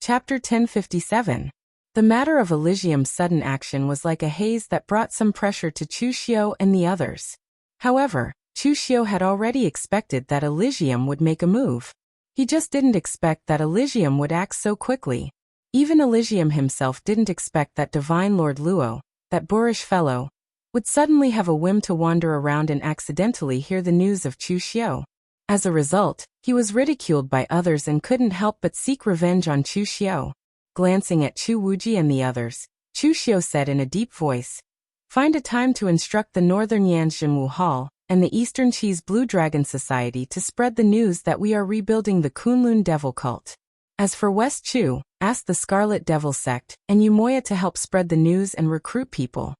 Chapter 1057. The matter of Elysium's sudden action was like a haze that brought some pressure to Chu Xiu and the others. However, Chu Xiu had already expected that Elysium would make a move. He just didn't expect that Elysium would act so quickly. Even Elysium himself didn't expect that divine Lord Luo, that boorish fellow, would suddenly have a whim to wander around and accidentally hear the news of Chu Xiu. As a result, he was ridiculed by others and couldn't help but seek revenge on Chu Xiu. Glancing at Chu Wuji and the others, Chu Xiu said in a deep voice, "Find a time to instruct the Northern Yanzhenwu Hall and the Eastern Qi's Blue Dragon Society to spread the news that we are rebuilding the Kunlun Devil cult. As for West Chu, ask the Scarlet Devil sect and Umoya to help spread the news and recruit people."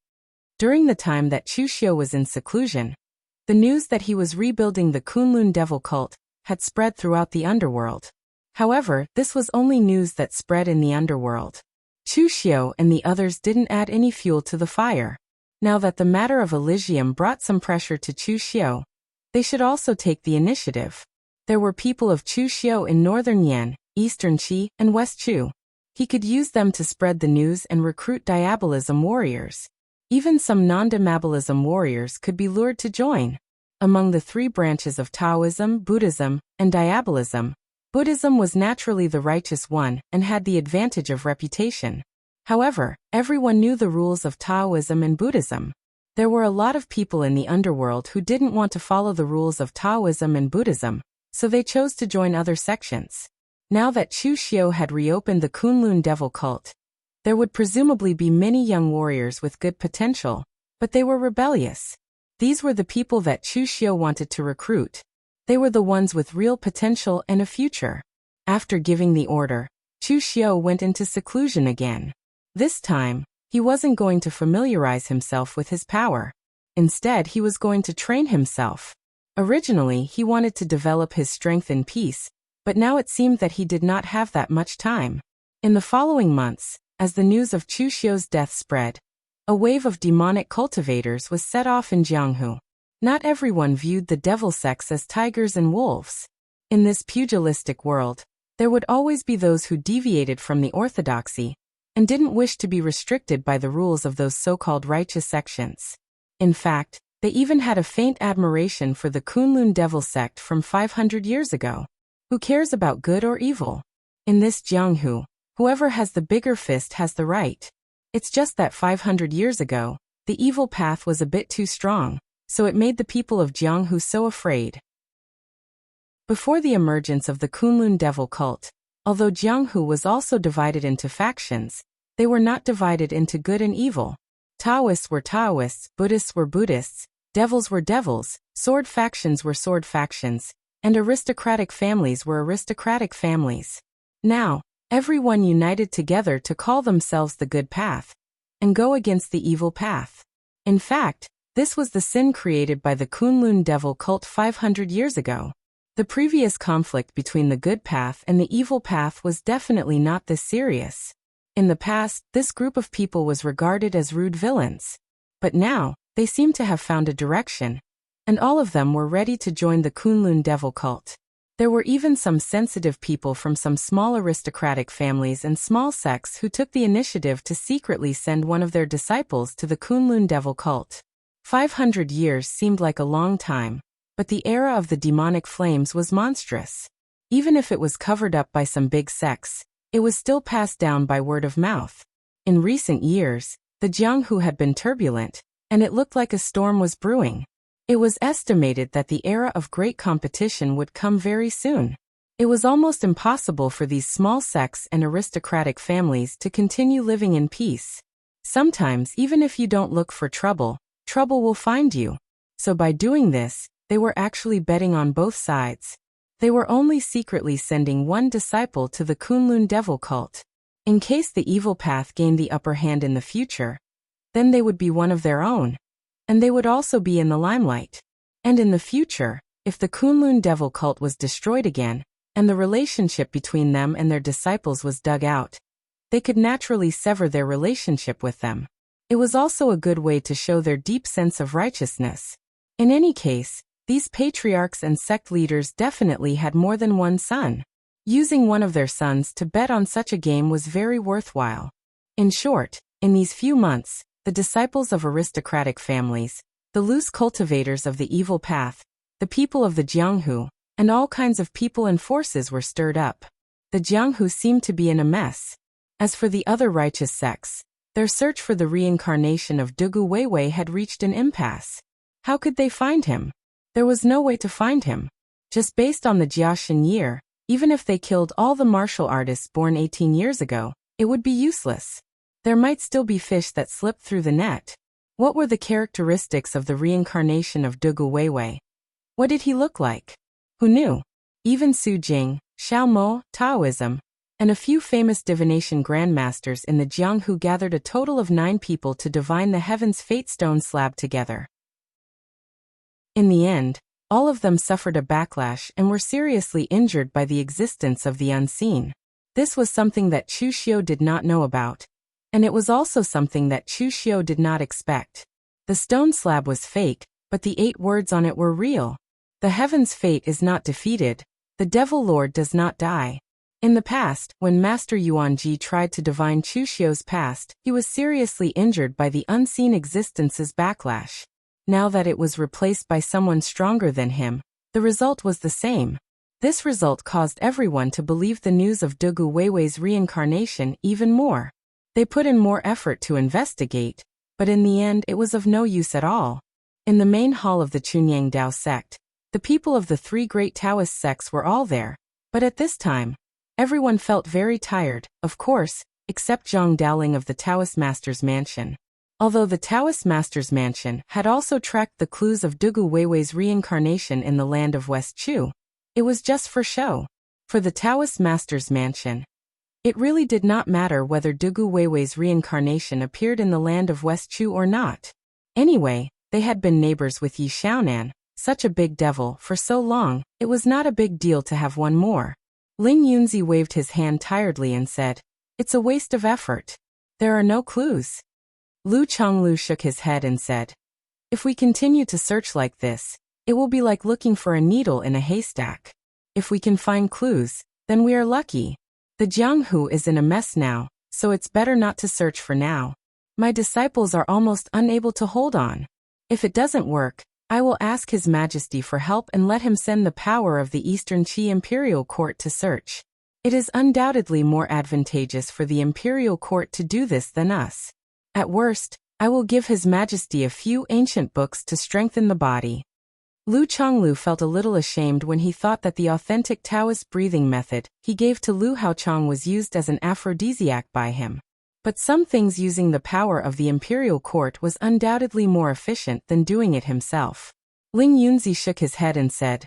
During the time that Chu Xiu was in seclusion, the news that he was rebuilding the Kunlun Devil cult had spread throughout the underworld. However, this was only news that spread in the underworld. Chu Xiu and the others didn't add any fuel to the fire. Now that the matter of Elysium brought some pressure to Chu Xiu, they should also take the initiative. There were people of Chu Xiu in Northern Yan, Eastern Qi, and West Chu. He could use them to spread the news and recruit diabolism warriors. Even some non-diabolism warriors could be lured to join. Among the three branches of Taoism, Buddhism, and diabolism, Buddhism was naturally the righteous one and had the advantage of reputation. However, everyone knew the rules of Taoism and Buddhism. There were a lot of people in the underworld who didn't want to follow the rules of Taoism and Buddhism, so they chose to join other sections. Now that Chu Xiu had reopened the Kunlun Devil cult, there would presumably be many young warriors with good potential, but they were rebellious. These were the people that Chu Xiu wanted to recruit. They were the ones with real potential and a future. After giving the order, Chu Xiu went into seclusion again. This time, he wasn't going to familiarize himself with his power. Instead, he was going to train himself. Originally, he wanted to develop his strength in peace, but now it seemed that he did not have that much time. In the following months, as the news of Chu Xiu's death spread, a wave of demonic cultivators was set off in Jianghu. Not everyone viewed the devil sects as tigers and wolves. In this pugilistic world, there would always be those who deviated from the orthodoxy and didn't wish to be restricted by the rules of those so-called righteous sections. In fact, they even had a faint admiration for the Kunlun Devil sect from 500 years ago. Who cares about good or evil? In this Jianghu, whoever has the bigger fist has the right. It's just that 500 years ago, the evil path was a bit too strong, so it made the people of Jianghu so afraid. Before the emergence of the Kunlun Devil cult, although Jianghu was also divided into factions, they were not divided into good and evil. Taoists were Taoists, Buddhists were Buddhists, devils were devils, sword factions were sword factions, and aristocratic families were aristocratic families. Now, everyone united together to call themselves the good path and go against the evil path. In fact, this was the sin created by the Kunlun Devil cult 500 years ago. The previous conflict between the good path and the evil path was definitely not this serious. In the past, this group of people was regarded as rude villains. But now, they seem to have found a direction, and all of them were ready to join the Kunlun Devil cult. There were even some sensitive people from some small aristocratic families and small sects who took the initiative to secretly send one of their disciples to the Kunlun Devil cult. 500 years seemed like a long time, but the era of the demonic flames was monstrous. Even if it was covered up by some big sects, it was still passed down by word of mouth. In recent years, the Jianghu had been turbulent, and it looked like a storm was brewing. It was estimated that the era of great competition would come very soon. It was almost impossible for these small sects and aristocratic families to continue living in peace. Sometimes, even if you don't look for trouble, trouble will find you. So by doing this, they were actually betting on both sides. They were only secretly sending one disciple to the Kunlun Devil cult. In case the evil path gained the upper hand in the future, then they would be one of their own. And they would also be in the limelight. And in the future, if the Kunlun Devil cult was destroyed again, and the relationship between them and their disciples was dug out, they could naturally sever their relationship with them. It was also a good way to show their deep sense of righteousness. In any case, these patriarchs and sect leaders definitely had more than one son. Using one of their sons to bet on such a game was very worthwhile. In short, in these few months, the disciples of aristocratic families, the loose cultivators of the evil path, the people of the Jianghu, and all kinds of people and forces were stirred up. The Jianghu seemed to be in a mess. As for the other righteous sects, their search for the reincarnation of Dugu Weiwei had reached an impasse. How could they find him? There was no way to find him. Just based on the Jiaxin year, even if they killed all the martial artists born 18 years ago, it would be useless. There might still be fish that slipped through the net. What were the characteristics of the reincarnation of Dugu Weiwei? What did he look like? Who knew? Even Su Jing, Xiao Mo, Taoism, and a few famous divination grandmasters in the Jianghu gathered a total of 9 people to divine the heaven's fate stone slab together. In the end, all of them suffered a backlash and were seriously injured by the existence of the unseen. This was something that Chu Xiu did not know about, and it was also something that Chu Xiu did not expect. The stone slab was fake, but the 8 words on it were real. The heaven's fate is not defeated, the devil lord does not die. In the past, when Master Yuanji tried to divine Chu Xiu's past, he was seriously injured by the unseen existence's backlash. Now that it was replaced by someone stronger than him, the result was the same. This result caused everyone to believe the news of Dugu Weiwei's reincarnation even more. They put in more effort to investigate, but in the end it was of no use at all. In the main hall of the Chunyang Dao sect, the people of the 3 great Taoist sects were all there, but at this time, everyone felt very tired, of course, except Zhang Daoling of the Taoist Master's Mansion. Although the Taoist Master's Mansion had also tracked the clues of Dugu Weiwei's reincarnation in the land of West Chu, it was just for show. For the Taoist Master's Mansion, it really did not matter whether Dugu Weiwei's reincarnation appeared in the land of West Chu or not. Anyway, they had been neighbors with Yi Xiaonan, such a big devil, for so long, it was not a big deal to have one more. Ling Yunzi waved his hand tiredly and said, "It's a waste of effort. There are no clues." Lu Chonglu shook his head and said, "If we continue to search like this, it will be like looking for a needle in a haystack. If we can find clues, then we are lucky. The Jianghu is in a mess now, so it's better not to search for now. My disciples are almost unable to hold on. If it doesn't work, I will ask His Majesty for help and let him send the power of the Eastern Qi Imperial Court to search. It is undoubtedly more advantageous for the Imperial Court to do this than us. At worst, I will give His Majesty a few ancient books to strengthen the body." Lu Chonglu felt a little ashamed when he thought that the authentic Taoist breathing method he gave to Lu Haochong was used as an aphrodisiac by him. But some things using the power of the Imperial Court was undoubtedly more efficient than doing it himself. Ling Yunzi shook his head and said,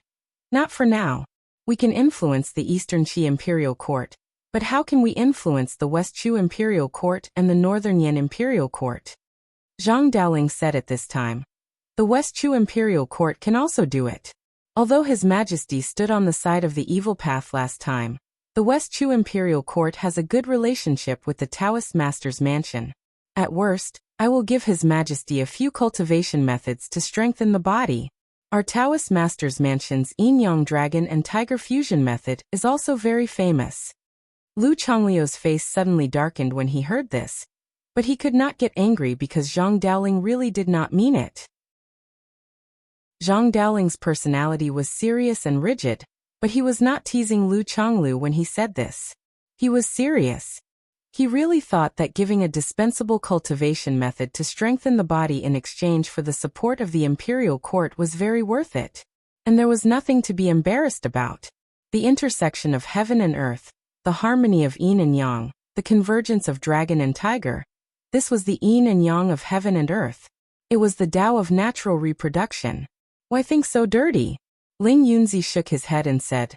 "Not for now. We can influence the Eastern Qi Imperial Court, but how can we influence the West Chu Imperial Court and the Northern Yan Imperial Court?" Zhang Daoling said at this time, "The West Chu Imperial Court can also do it. Although His Majesty stood on the side of the evil path last time, the West Chu Imperial Court has a good relationship with the Taoist Master's Mansion. At worst, I will give His Majesty a few cultivation methods to strengthen the body. Our Taoist Master's Mansion's Yin-Yang Dragon and Tiger Fusion method is also very famous." Lu Chongliu's face suddenly darkened when he heard this, but he could not get angry because Zhang Daoling really did not mean it. Zhang Daoling's personality was serious and rigid, but he was not teasing Lu Chonglu when he said this. He was serious. He really thought that giving a dispensable cultivation method to strengthen the body in exchange for the support of the Imperial Court was very worth it. And there was nothing to be embarrassed about. The intersection of heaven and earth, the harmony of yin and yang, the convergence of dragon and tiger. This was the yin and yang of heaven and earth. It was the Tao of natural reproduction. Why think so dirty? Ling Yunzi shook his head and said,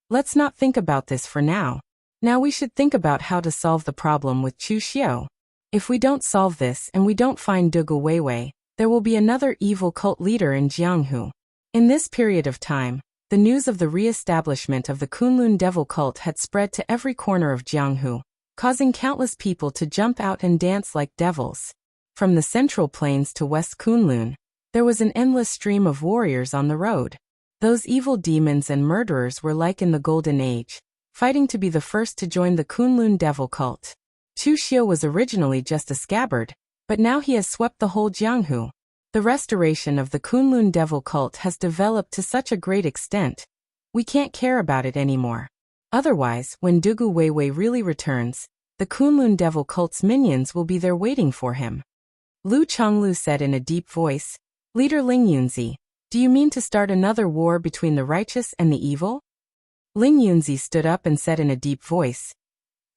"Let's not think about this for now. Now we should think about how to solve the problem with Chu Xiu. If we don't solve this and we don't find Dugu Weiwei, there will be another evil cult leader in Jianghu." In this period of time, the news of the re-establishment of the Kunlun devil cult had spread to every corner of Jianghu, causing countless people to jump out and dance like devils. From the central plains to West Kunlun, there was an endless stream of warriors on the road. Those evil demons and murderers were like in the Golden Age, fighting to be the first to join the Kunlun devil cult. Chu Xiu was originally just a scabbard, but now he has swept the whole Jianghu. The restoration of the Kunlun devil cult has developed to such a great extent, we can't care about it anymore. Otherwise, when Dugu Weiwei really returns, the Kunlun devil cult's minions will be there waiting for him. Lu Chonglu said in a deep voice, Leader Ling Yunzi, do you mean to start another war between the righteous and the evil? Ling Yunzi stood up and said in a deep voice,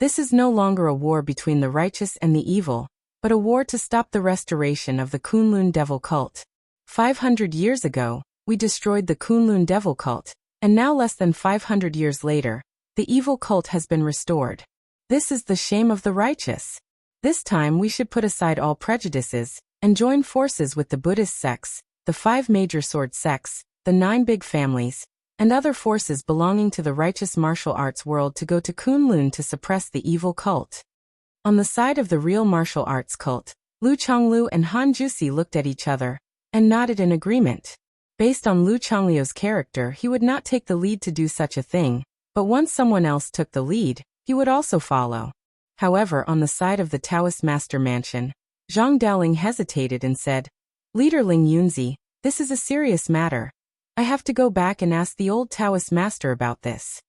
this is no longer a war between the righteous and the evil, but a war to stop the restoration of the Kunlun devil cult. 500 years ago, we destroyed the Kunlun devil cult, and now less than 500 years later, the evil cult has been restored. This is the shame of the righteous. This time we should put aside all prejudices, and join forces with the Buddhist sects, the 5 major sword sects, the 9 big families, and other forces belonging to the righteous martial arts world to go to Kunlun to suppress the evil cult. On the side of the real martial arts cult, Lu Chonglu and Han Jusi looked at each other, and nodded in agreement. Based on Lu Chongliu's character, he would not take the lead to do such a thing, but once someone else took the lead, he would also follow. However, on the side of the Taoist master mansion, Zhang Daoling hesitated and said, Leader Ling Yunzi, this is a serious matter. I have to go back and ask the old Taoist master about this.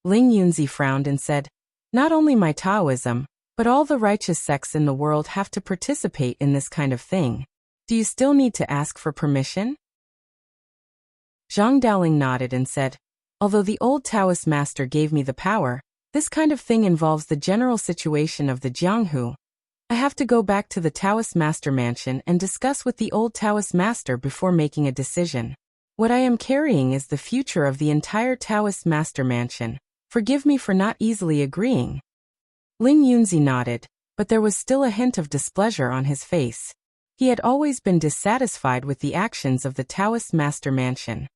Ling Yunzi frowned and said, not only my Taoism, but all the righteous sects in the world have to participate in this kind of thing. Do you still need to ask for permission? Zhang Daoling nodded and said, although the old Taoist master gave me the power, this kind of thing involves the general situation of the Jianghu. I have to go back to the Taoist master mansion and discuss with the old Taoist master before making a decision. What I am carrying is the future of the entire Taoist master mansion. Forgive me for not easily agreeing. Ling Yunzi nodded, but there was still a hint of displeasure on his face. He had always been dissatisfied with the actions of the Taoist master mansion.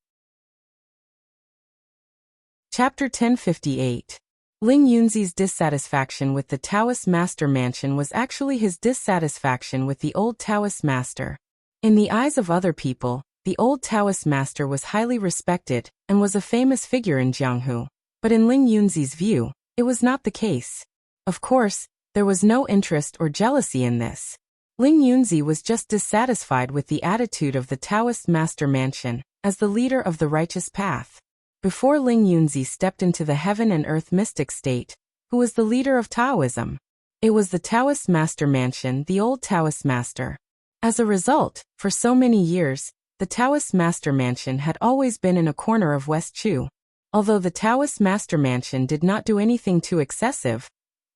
Chapter 1058. Ling Yunzi's dissatisfaction with the Taoist master mansion was actually his dissatisfaction with the old Taoist master. In the eyes of other people, the old Taoist master was highly respected and was a famous figure in Jianghu, but in Ling Yunzi's view, it was not the case. Of course, there was no interest or jealousy in this. Ling Yunzi was just dissatisfied with the attitude of the Taoist master mansion as the leader of the righteous path. Before Ling Yunzi stepped into the heaven and earth mystic state, who was the leader of Taoism? It was the Taoist master mansion, the old Taoist master. As a result, for so many years, the Taoist master mansion had always been in a corner of West Chu. Although the Taoist master mansion did not do anything too excessive,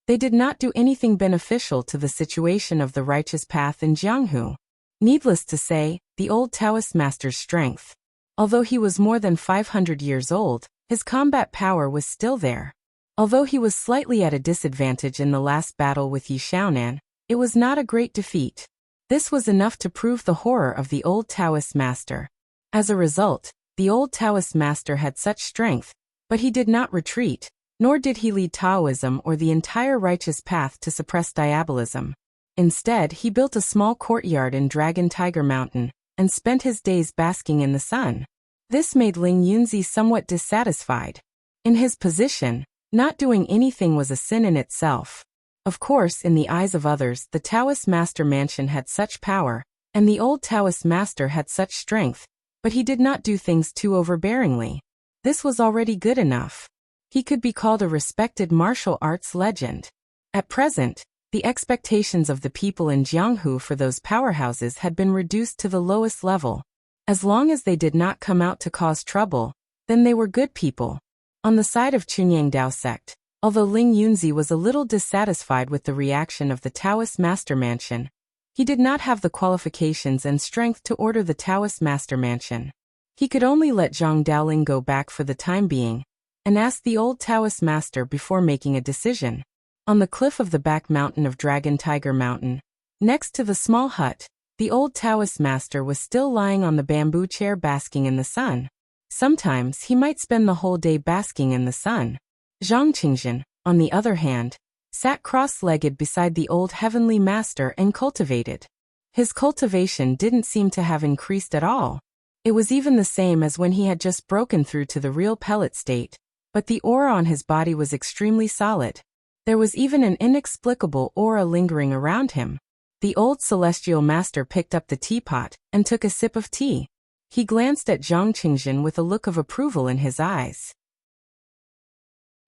they did not do anything beneficial to the situation of the righteous path in Jianghu. Needless to say, the old Taoist master's strength. Although he was more than 500 years old, his combat power was still there. Although he was slightly at a disadvantage in the last battle with Yi Xiaonan, it was not a great defeat. This was enough to prove the horror of the old Taoist master. As a result, the old Taoist master had such strength, but he did not retreat, nor did he lead Taoism or the entire righteous path to suppress diabolism. Instead, he built a small courtyard in Dragon Tiger Mountain, and spent his days basking in the sun. This made Ling Yunzi somewhat dissatisfied. In his position, not doing anything was a sin in itself. Of course, in the eyes of others, the Taoist master mansion had such power, and the old Taoist master had such strength, but he did not do things too overbearingly. This was already good enough. He could be called a respected martial arts legend. At present, the expectations of the people in Jianghu for those powerhouses had been reduced to the lowest level. As long as they did not come out to cause trouble, then they were good people. On the side of Chunyang Dao sect, although Ling Yunzi was a little dissatisfied with the reaction of the Taoist master mansion, he did not have the qualifications and strength to order the Taoist master mansion. He could only let Zhang Daoling go back for the time being, and ask the old Taoist master before making a decision. On the cliff of the back mountain of Dragon Tiger Mountain, next to the small hut, the old Taoist master was still lying on the bamboo chair basking in the sun. Sometimes he might spend the whole day basking in the sun. Zhang Qingzhen, on the other hand, sat cross-legged beside the old heavenly master and cultivated. His cultivation didn't seem to have increased at all. It was even the same as when he had just broken through to the real pellet state, but the aura on his body was extremely solid. There was even an inexplicable aura lingering around him. The old celestial master picked up the teapot and took a sip of tea. He glanced at Zhang Qingjin with a look of approval in his eyes.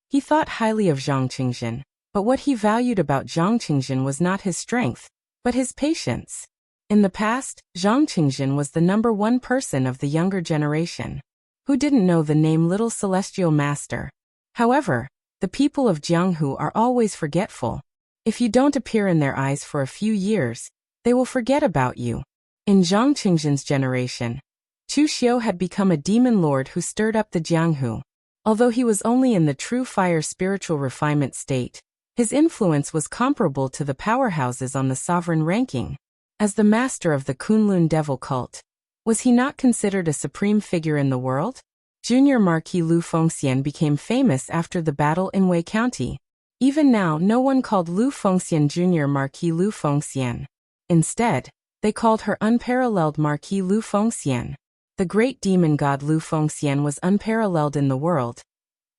He thought highly of Zhang Qingjin, but what he valued about Zhang Qingjin was not his strength, but his patience. In the past, Zhang Qingjin was the #1 person of the younger generation who didn't know the name Little Celestial Master. However, the people of Jianghu are always forgetful. If you don't appear in their eyes for a few years, they will forget about you. In Zhang Qingjin's generation, Chu Xiu had become a demon lord who stirred up the Jianghu. Although he was only in the true fire spiritual refinement state, his influence was comparable to the powerhouses on the sovereign ranking. As the master of the Kunlun devil cult, was he not considered a supreme figure in the world? Junior Marquis Lu Fengxian became famous after the battle in Wei County. Even now, no one called Lu Fengxian Junior Marquis Lu Fengxian. Instead, they called her unparalleled Marquis Lu Fengxian. The great demon god Lu Fengxian was unparalleled in the world,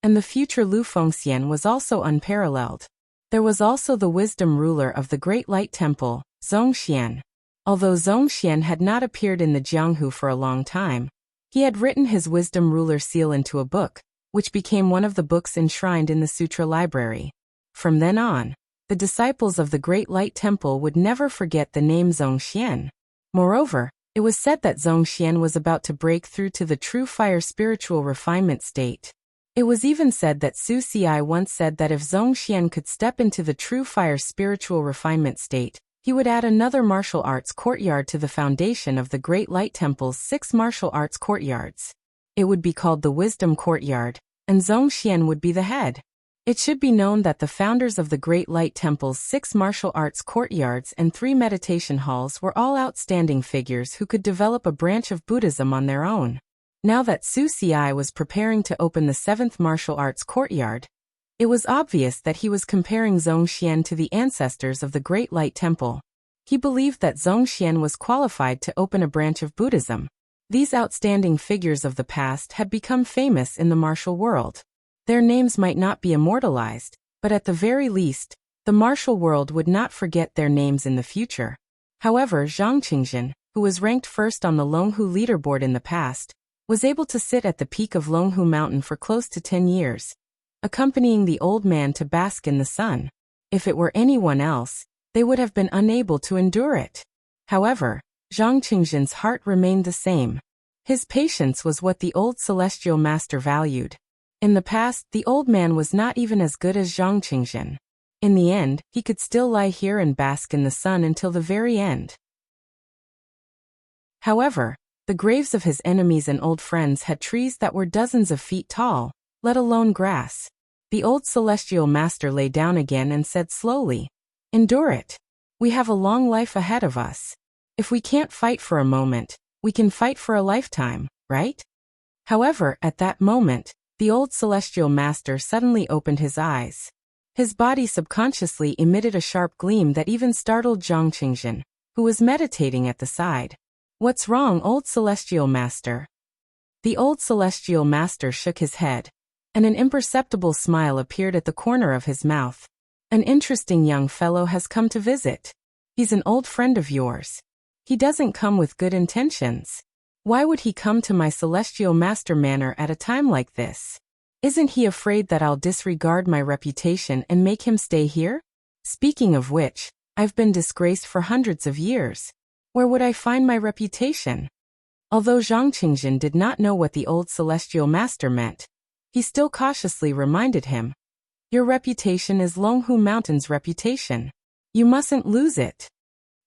and the future Lu Fengxian was also unparalleled. There was also the wisdom ruler of the Great Light Temple, Zongxian. Although Zongxian had not appeared in the Jianghu for a long time, he had written his wisdom ruler seal into a book, which became one of the books enshrined in the Sutra library. From then on, the disciples of the Great Light Temple would never forget the name Zongxian. Moreover, it was said that Zongxian was about to break through to the true fire spiritual refinement state. It was even said that Su Ci once said that if Zongxian could step into the true fire spiritual refinement state, he would add another martial arts courtyard to the foundation of the Great Light Temple's 6 martial arts courtyards. It would be called the Wisdom Courtyard, and Zongxian would be the head. It should be known that the founders of the Great Light Temple's 6 martial arts courtyards and 3 meditation halls were all outstanding figures who could develop a branch of Buddhism on their own. Now that Su Ci was preparing to open the 7th martial arts courtyard, it was obvious that he was comparing Zongxian to the ancestors of the Great Light Temple. He believed that Zongxian was qualified to open a branch of Buddhism. These outstanding figures of the past had become famous in the martial world. Their names might not be immortalized, but at the very least, the martial world would not forget their names in the future. However, Zhang Qingjin, who was ranked first on the Longhu leaderboard in the past, was able to sit at the peak of Longhu Mountain for close to 10 years, accompanying the old man to bask in the sun. If it were anyone else, they would have been unable to endure it. However, Zhang Qingjin's heart remained the same. His patience was what the old celestial master valued. In the past, the old man was not even as good as Zhang Qingjin. In the end, he could still lie here and bask in the sun until the very end. However, the graves of his enemies and old friends had trees that were dozens of feet tall, let alone grass. The old celestial master lay down again and said slowly, "Endure it. We have a long life ahead of us. If we can't fight for a moment, we can fight for a lifetime, right?" However, at that moment, the old celestial master suddenly opened his eyes. His body subconsciously emitted a sharp gleam that even startled Zhang Qingjin, who was meditating at the side. "What's wrong, old celestial master?" The old celestial master shook his head, and an imperceptible smile appeared at the corner of his mouth. "An interesting young fellow has come to visit. He's an old friend of yours. He doesn't come with good intentions. Why would he come to my celestial master manor at a time like this? Isn't he afraid that I'll disregard my reputation and make him stay here? Speaking of which, I've been disgraced for hundreds of years. Where would I find my reputation?" Although Zhang Qingjin did not know what the old celestial master meant, he still cautiously reminded him, "Your reputation is Longhu Mountain's reputation. You mustn't lose it."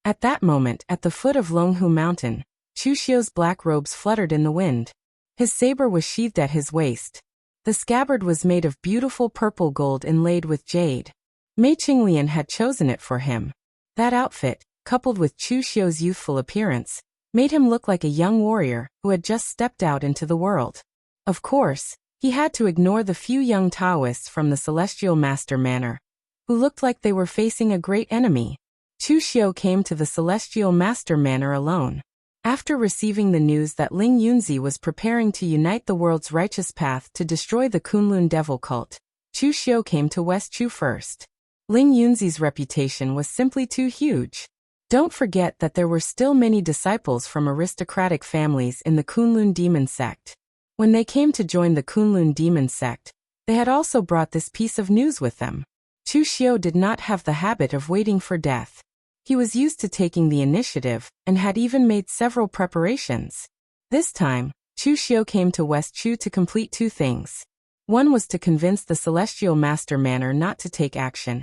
At that moment, at the foot of Longhu Mountain, Chu Xiu's black robes fluttered in the wind. His saber was sheathed at his waist. The scabbard was made of beautiful purple gold inlaid with jade. Mei Qinglian had chosen it for him. That outfit, coupled with Chu Xiu's youthful appearance, made him look like a young warrior who had just stepped out into the world. Of course, he had to ignore the few young Taoists from the Celestial Master Manor, who looked like they were facing a great enemy. Chu Xiu came to the Celestial Master Manor alone. After receiving the news that Ling Yunzi was preparing to unite the world's righteous path to destroy the Kunlun devil cult, Chu Xiu came to West Chu first. Ling Yunzi's reputation was simply too huge. Don't forget that there were still many disciples from aristocratic families in the Kunlun demon sect. When they came to join the Kunlun demon sect, they had also brought this piece of news with them. Chu Xiu did not have the habit of waiting for death. He was used to taking the initiative and had even made several preparations. This time, Chu Xiu came to West Chu to complete two things. One was to convince the Celestial Master Manor not to take action,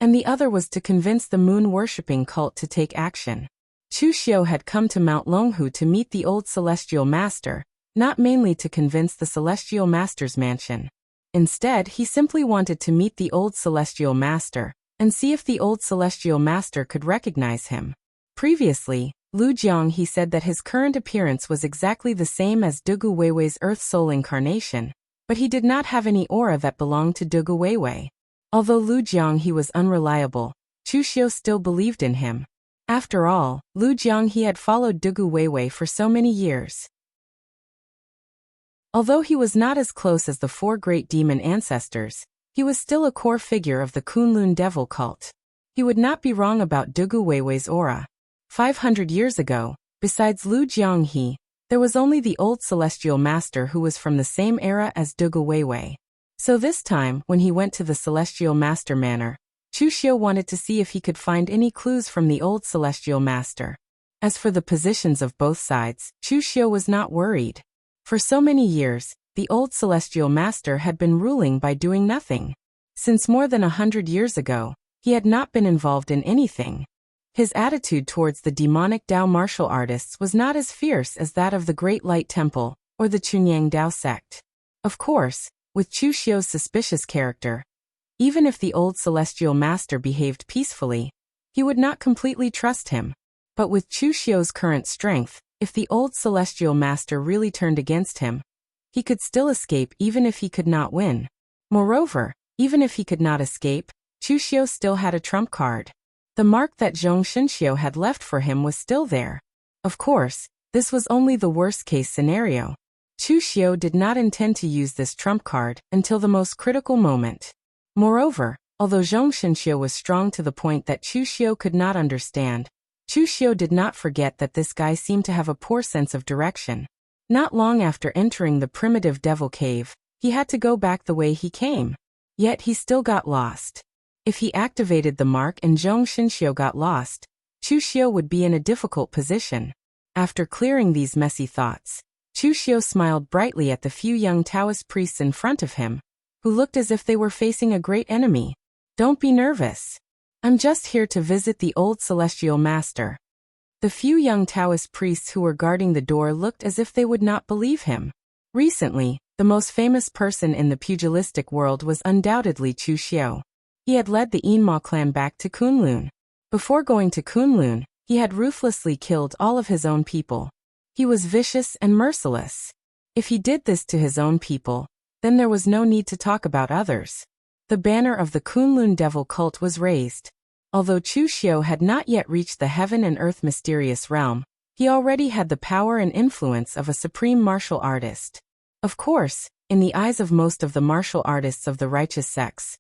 and the other was to convince the moon-worshipping cult to take action. Chu Xiu had come to Mount Longhu to meet the old Celestial Master, not mainly to convince the Celestial Master's mansion. Instead, he simply wanted to meet the old Celestial Master and see if the old Celestial Master could recognize him. Previously, Lu Jiang he said that his current appearance was exactly the same as Dugu Weiwei's Earth Soul incarnation, but he did not have any aura that belonged to Dugu Weiwei. Although Lu Jiang he was unreliable, Chu Xiu still believed in him. After all, Lu Jiang he had followed Dugu Weiwei for so many years. Although he was not as close as the four great demon ancestors, he was still a core figure of the Kunlun devil cult. He would not be wrong about Dugu Weiwei's aura. 500 years ago, besides Lu Jianghe, there was only the old Celestial Master who was from the same era as Dugu Weiwei. So this time, when he went to the Celestial Master Manor, Chu Xiu wanted to see if he could find any clues from the old Celestial Master. As for the positions of both sides, Chu Xiu was not worried. For so many years, the old Celestial Master had been ruling by doing nothing. Since more than 100 years ago, he had not been involved in anything. His attitude towards the demonic Dao martial artists was not as fierce as that of the Great Light Temple or the Chunyang Dao sect. Of course, with Chu Xiu's suspicious character, even if the old Celestial Master behaved peacefully, he would not completely trust him. But with Chu Xiu's current strength, if the old Celestial Master really turned against him, he could still escape even if he could not win. Moreover, even if he could not escape, Chu Xiu still had a trump card. The mark that Zhong Xinxiu had left for him was still there. Of course, this was only the worst-case scenario. Chu Xiu did not intend to use this trump card until the most critical moment. Moreover, although Zhong Xinxiu was strong to the point that Chu Xiu could not understand, Chu Xiu did not forget that this guy seemed to have a poor sense of direction. Not long after entering the primitive devil cave, he had to go back the way he came. Yet he still got lost. If he activated the mark and Zhong Xinxiu got lost, Chu Xiu would be in a difficult position. After clearing these messy thoughts, Chu Xiu smiled brightly at the few young Taoist priests in front of him, who looked as if they were facing a great enemy. Don't be nervous. I'm just here to visit the old Celestial Master. The few young Taoist priests who were guarding the door looked as if they would not believe him. Recently, the most famous person in the pugilistic world was undoubtedly Chu Xiu. He had led the Yinma clan back to Kunlun. Before going to Kunlun, he had ruthlessly killed all of his own people. He was vicious and merciless. If he did this to his own people, then there was no need to talk about others. The banner of the Kunlun devil cult was raised. Although Chu Xiu had not yet reached the heaven and earth mysterious realm, he already had the power and influence of a supreme martial artist. Of course, in the eyes of most of the martial artists of the righteous sects,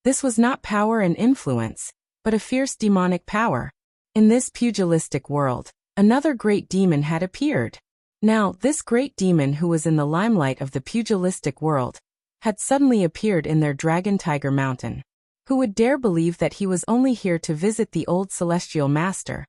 this was not power and influence, but a fierce demonic power. In this pugilistic world, another great demon had appeared. Now, this great demon who was in the limelight of the pugilistic world had suddenly appeared in their Dragon Tiger Mountain. Who would dare believe that he was only here to visit the old Celestial Master?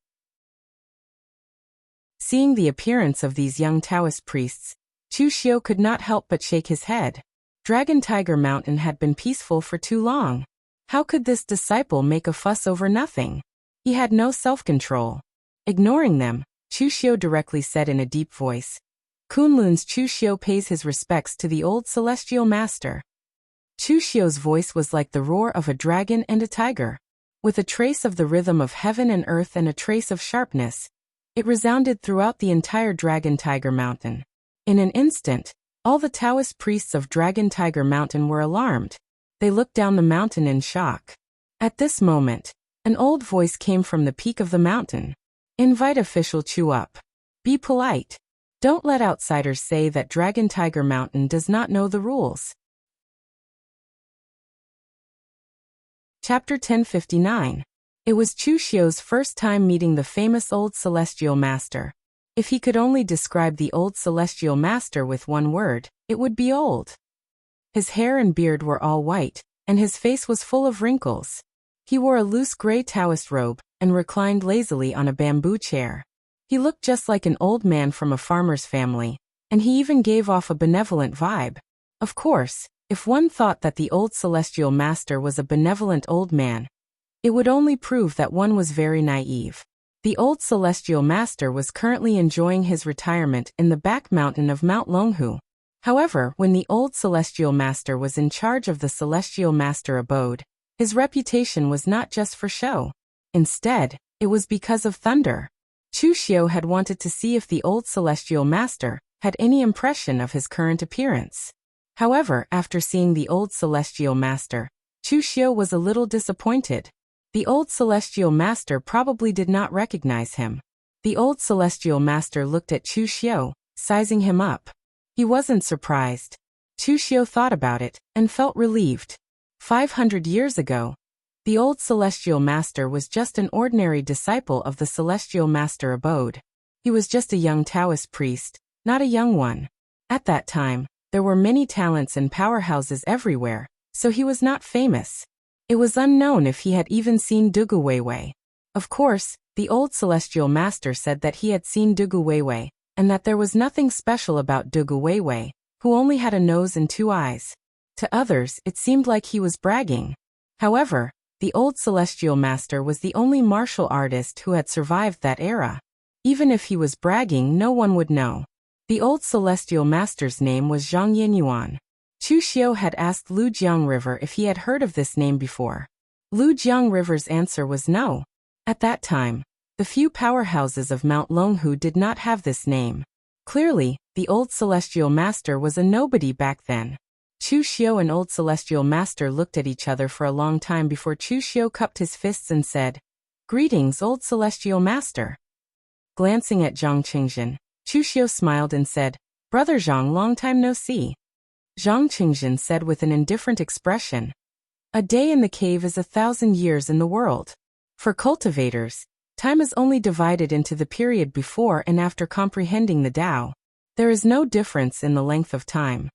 Seeing the appearance of these young Taoist priests, Chu Xiu could not help but shake his head. Dragon Tiger Mountain had been peaceful for too long. How could this disciple make a fuss over nothing? He had no self-control. Ignoring them, Chu Xiu directly said in a deep voice, Kunlun's Chu Xiu pays his respects to the old Celestial Master. Chu Xiu's voice was like the roar of a dragon and a tiger. With a trace of the rhythm of heaven and earth and a trace of sharpness, it resounded throughout the entire Dragon Tiger Mountain. In an instant, all the Taoist priests of Dragon Tiger Mountain were alarmed. They looked down the mountain in shock. At this moment, an old voice came from the peak of the mountain. Invite official Chu up. Be polite. Don't let outsiders say that Dragon Tiger Mountain does not know the rules. Chapter 1059. It was Chu Xiu's first time meeting the famous old celestial master. If he could only describe the old celestial master with one word, it would be old. His hair and beard were all white, and his face was full of wrinkles. He wore a loose gray Taoist robe, and reclined lazily on a bamboo chair. He looked just like an old man from a farmer's family, and he even gave off a benevolent vibe. Of course, if one thought that the old celestial master was a benevolent old man, it would only prove that one was very naive. The old celestial master was currently enjoying his retirement in the back mountain of Mount Longhu. However, when the old celestial master was in charge of the celestial master abode, his reputation was not just for show. Instead, it was because of thunder. Chu Xiu had wanted to see if the old celestial master had any impression of his current appearance. However, after seeing the old celestial master, Chu Xiu was a little disappointed. The old celestial master probably did not recognize him. The old celestial master looked at Chu Xiu, sizing him up. He wasn't surprised. Chu Xiu thought about it, and felt relieved. 500 years ago, the old celestial master was just an ordinary disciple of the celestial master abode. He was just a young Taoist priest, not a young one. At that time, there were many talents and powerhouses everywhere, so he was not famous. It was unknown if he had even seen Dugu Weiwei. Of course, the old celestial master said that he had seen Dugu Weiwei, and that there was nothing special about Dugu Weiwei, who only had a nose and 2 eyes. To others, it seemed like he was bragging. However, the old celestial master was the only martial artist who had survived that era. Even if he was bragging, no one would know. The old celestial master's name was Zhang Yinyuan. Chu Xiu had asked Lu Jiang River if he had heard of this name before. Lu Jiang River's answer was no. At that time, the few powerhouses of Mount Longhu did not have this name. Clearly, the old celestial master was a nobody back then. Chu Xiu and old celestial master looked at each other for a long time before Chu Xiu cupped his fists and said, "Greetings, old celestial master." Glancing at Zhang Qingzhen, Chu Xiu smiled and said, "Brother Zhang, long time no see." Zhang Qingzhen said with an indifferent expression, "A day in the cave is 1,000 years in the world. For cultivators, time is only divided into the period before and after comprehending the Tao. There is no difference in the length of time."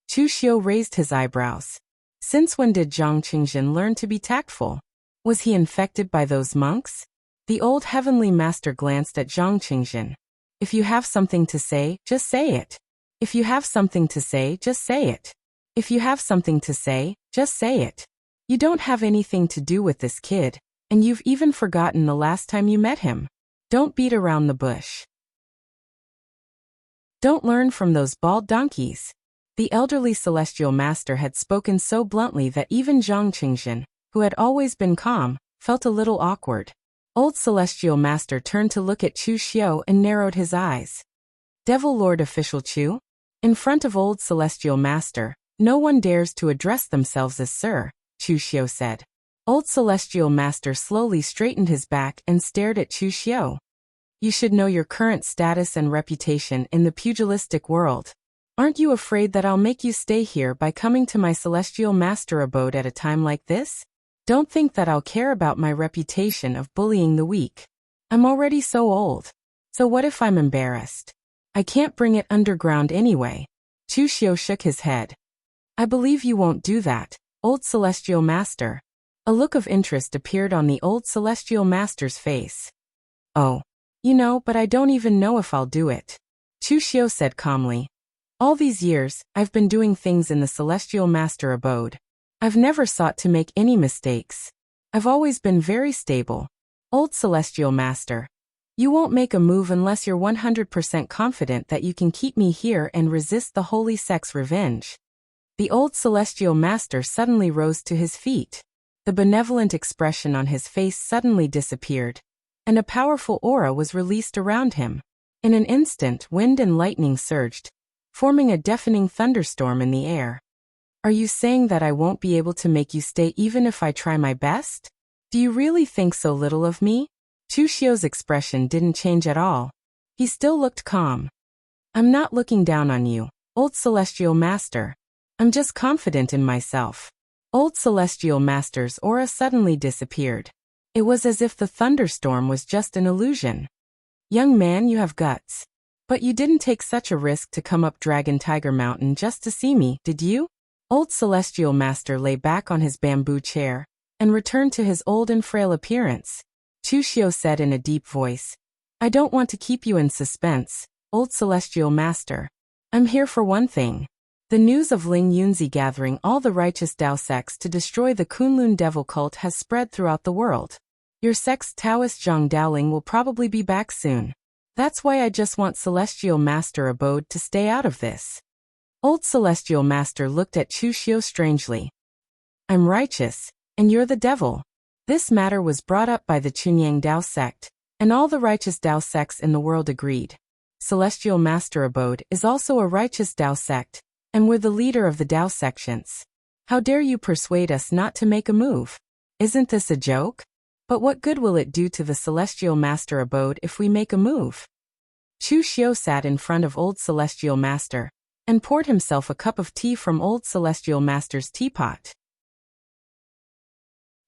Chu Xiu raised his eyebrows. Since when did Zhang Qingzhen learn to be tactful? Was he infected by those monks? The old heavenly master glanced at Zhang Qingzhen. "If you have something to say, just say it. If you have something to say, just say it. If you have something to say, just say it. You don't have anything to do with this kid, and you've even forgotten the last time you met him. Don't beat around the bush. Don't learn from those bald donkeys." The elderly celestial master had spoken so bluntly that even Zhang Qingzhen, who had always been calm, felt a little awkward. Old celestial master turned to look at Chu Xiu and narrowed his eyes. "Devil Lord Official Chu?" In front of old celestial master, no one dares to address themselves as sir, Chu Xiu said. Old celestial master slowly straightened his back and stared at Chu Xiu. "You should know your current status and reputation in the pugilistic world. Aren't you afraid that I'll make you stay here by coming to my celestial master abode at a time like this? Don't think that I'll care about my reputation of bullying the weak. I'm already so old. So what if I'm embarrassed? I can't bring it underground anyway." Chu Xiu shook his head. "I believe you won't do that, old celestial master." A look of interest appeared on the old celestial master's face. "Oh, but I don't even know if I'll do it," Chu Xiu said calmly. "All these years, I've been doing things in the celestial master abode. I've never sought to make any mistakes. I've always been very stable. Old celestial master, you won't make a move unless you're 100% confident that you can keep me here and resist the holy sect's revenge." The old celestial master suddenly rose to his feet. The benevolent expression on his face suddenly disappeared, and a powerful aura was released around him. In an instant, wind and lightning surged, forming a deafening thunderstorm in the air. "Are you saying that I won't be able to make you stay even if I try my best? Do you really think so little of me?" Chu Xiu's expression didn't change at all. He still looked calm. I'm not looking down on you, old Celestial Master. I'm just confident in myself. Old Celestial Master's aura suddenly disappeared. It was as if the thunderstorm was just an illusion. Young man, you have guts. But you didn't take such a risk to come up Dragon Tiger Mountain just to see me, did you? Old Celestial Master lay back on his bamboo chair and returned to his old and frail appearance. Chushio said in a deep voice, I don't want to keep you in suspense, old Celestial Master. I'm here for one thing. The news of Ling Yunzi gathering all the righteous Dao sects to destroy the Kunlun devil cult has spread throughout the world. Your sect's Taoist Zhang Daoling will probably be back soon. That's why I just want Celestial Master Abode to stay out of this. Old Celestial Master looked at Chushio strangely. I'm righteous, and you're the devil. This matter was brought up by the Chunyang Dao sect, and all the righteous Dao sects in the world agreed. Celestial Master Abode is also a righteous Dao sect, and we're the leader of the Dao sections. How dare you persuade us not to make a move? Isn't this a joke? But what good will it do to the Celestial Master Abode if we make a move? Chushio sat in front of old Celestial Master and poured himself a cup of tea from old Celestial Master's teapot.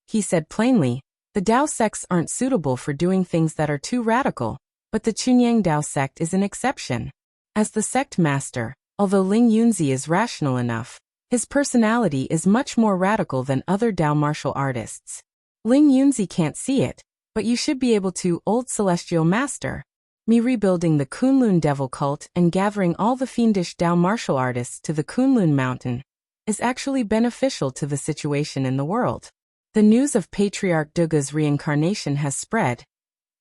He said plainly, the Dao sects aren't suitable for doing things that are too radical, but the Chunyang Dao sect is an exception. As the sect master, although Ling Yunzi is rational enough, his personality is much more radical than other Dao martial artists. Ling Yunzi can't see it, but you should be able to, old Celestial Master. Me rebuilding the Kunlun devil cult and gathering all the fiendish Dao martial artists to the Kunlun mountain is actually beneficial to the situation in the world. The news of Patriarch Duga's reincarnation has spread,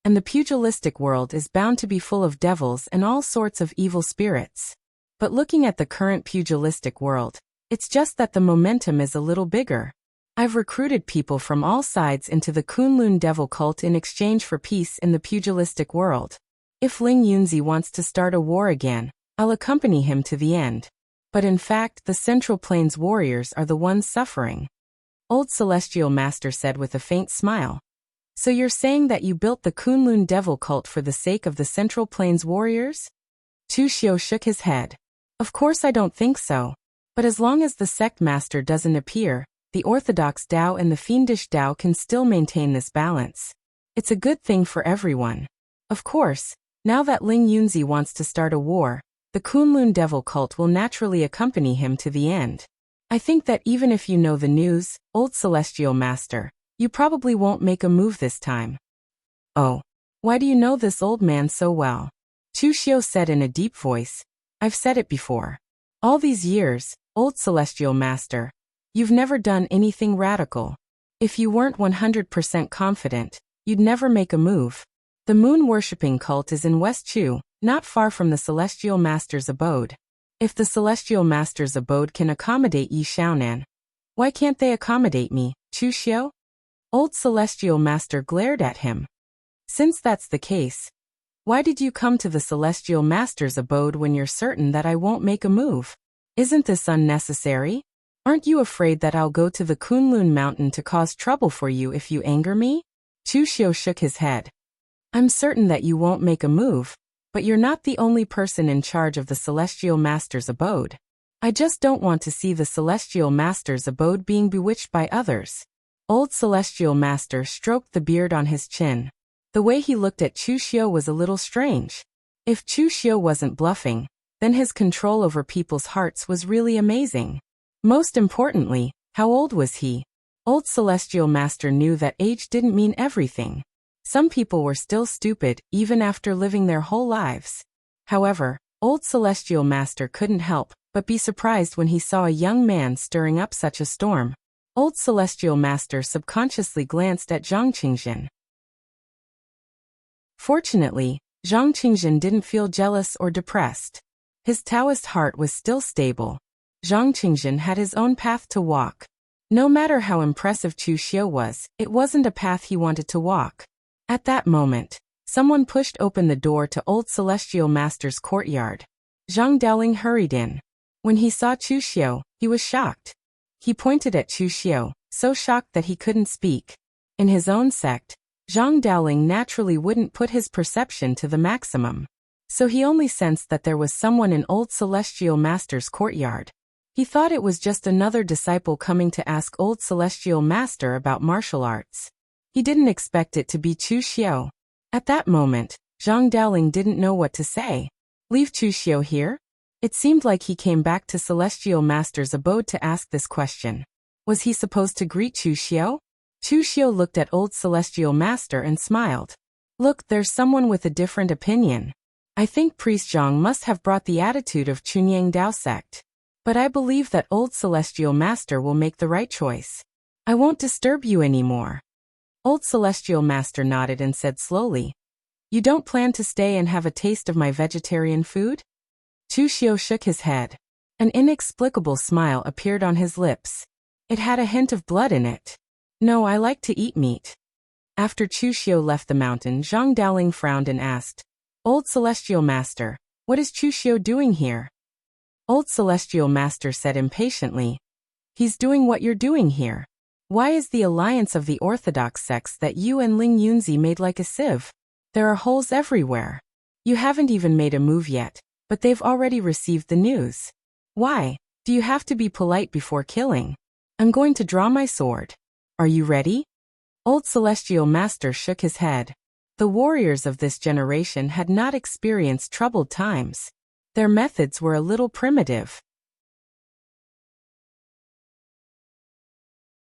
and the pugilistic world is bound to be full of devils and all sorts of evil spirits. But looking at the current pugilistic world, it's just that the momentum is a little bigger. I've recruited people from all sides into the Kunlun devil cult in exchange for peace in the pugilistic world. If Ling Yunzi wants to start a war again, I'll accompany him to the end. But in fact, the Central Plains warriors are the ones suffering. Old Celestial Master said with a faint smile. So you're saying that you built the Kunlun devil cult for the sake of the Central Plains warriors? Chushio shook his head. Of course I don't think so. But as long as the sect master doesn't appear, the orthodox Dao and the fiendish Dao can still maintain this balance. It's a good thing for everyone. Of course, now that Ling Yunzi wants to start a war, the Kunlun devil cult will naturally accompany him to the end. I think that even if you know the news, old Celestial Master, you probably won't make a move this time. Oh, why do you know this old man so well? Chushio said in a deep voice. I've said it before. All these years, old Celestial Master, you've never done anything radical. If you weren't 100% confident, you'd never make a move. The moon-worshipping cult is in West Chu, not far from the Celestial Master's abode. If the Celestial Master's abode can accommodate Yi Xiaonan, why can't they accommodate me, Chushio? Old Celestial Master glared at him. Since that's the case, why did you come to the Celestial Master's abode when you're certain that I won't make a move? Isn't this unnecessary? Aren't you afraid that I'll go to the Kunlun mountain to cause trouble for you if you anger me? Chushio shook his head. I'm certain that you won't make a move, but you're not the only person in charge of the Celestial Master's abode. I just don't want to see the Celestial Master's abode being bewitched by others. Old Celestial Master stroked the beard on his chin. The way he looked at Chushio was a little strange. If Chushio wasn't bluffing, then his control over people's hearts was really amazing. Most importantly, how old was he? Old Celestial Master knew that age didn't mean everything. Some people were still stupid even after living their whole lives. However, old Celestial Master couldn't help but be surprised when he saw a young man stirring up such a storm. Old Celestial Master subconsciously glanced at Zhang Qingjin. Fortunately, Zhang Qingjin didn't feel jealous or depressed. His Taoist heart was still stable. Zhang Qingjin had his own path to walk. No matter how impressive Chushio was, it wasn't a path he wanted to walk. At that moment, someone pushed open the door to old Celestial Master's courtyard. Zhang Daoling hurried in. When he saw Chushio, he was shocked. He pointed at Chushio, so shocked that he couldn't speak. In his own sect, Zhang Daoling naturally wouldn't put his perception to the maximum. So he only sensed that there was someone in old Celestial Master's courtyard. He thought it was just another disciple coming to ask old Celestial Master about martial arts. He didn't expect it to be Chu Xiao. At that moment, Zhang Daoling didn't know what to say. Leave Chu Xiao here? It seemed like he came back to Celestial Master's abode to ask this question. Was he supposed to greet Chu Xiao? Chu Xiao looked at old Celestial Master and smiled. Look, there's someone with a different opinion. I think Priest Zhang must have brought the attitude of Chunyang Dao sect. But I believe that old Celestial Master will make the right choice. I won't disturb you anymore. Old Celestial Master nodded and said slowly, You don't plan to stay and have a taste of my vegetarian food? Chu Xiao shook his head. An inexplicable smile appeared on his lips. It had a hint of blood in it. No, I like to eat meat. After Chu Xiao left the mountain, Zhang Daoling frowned and asked, Old Celestial Master, what is Chu Xiao doing here? Old Celestial Master said impatiently, He's doing what you're doing here. Why is the alliance of the orthodox sects that you and Ling Yunzi made like a sieve? There are holes everywhere. You haven't even made a move yet, but they've already received the news. Why? Do you have to be polite before killing? I'm going to draw my sword. Are you ready? Old Celestial Master shook his head. The warriors of this generation had not experienced troubled times. Their methods were a little primitive.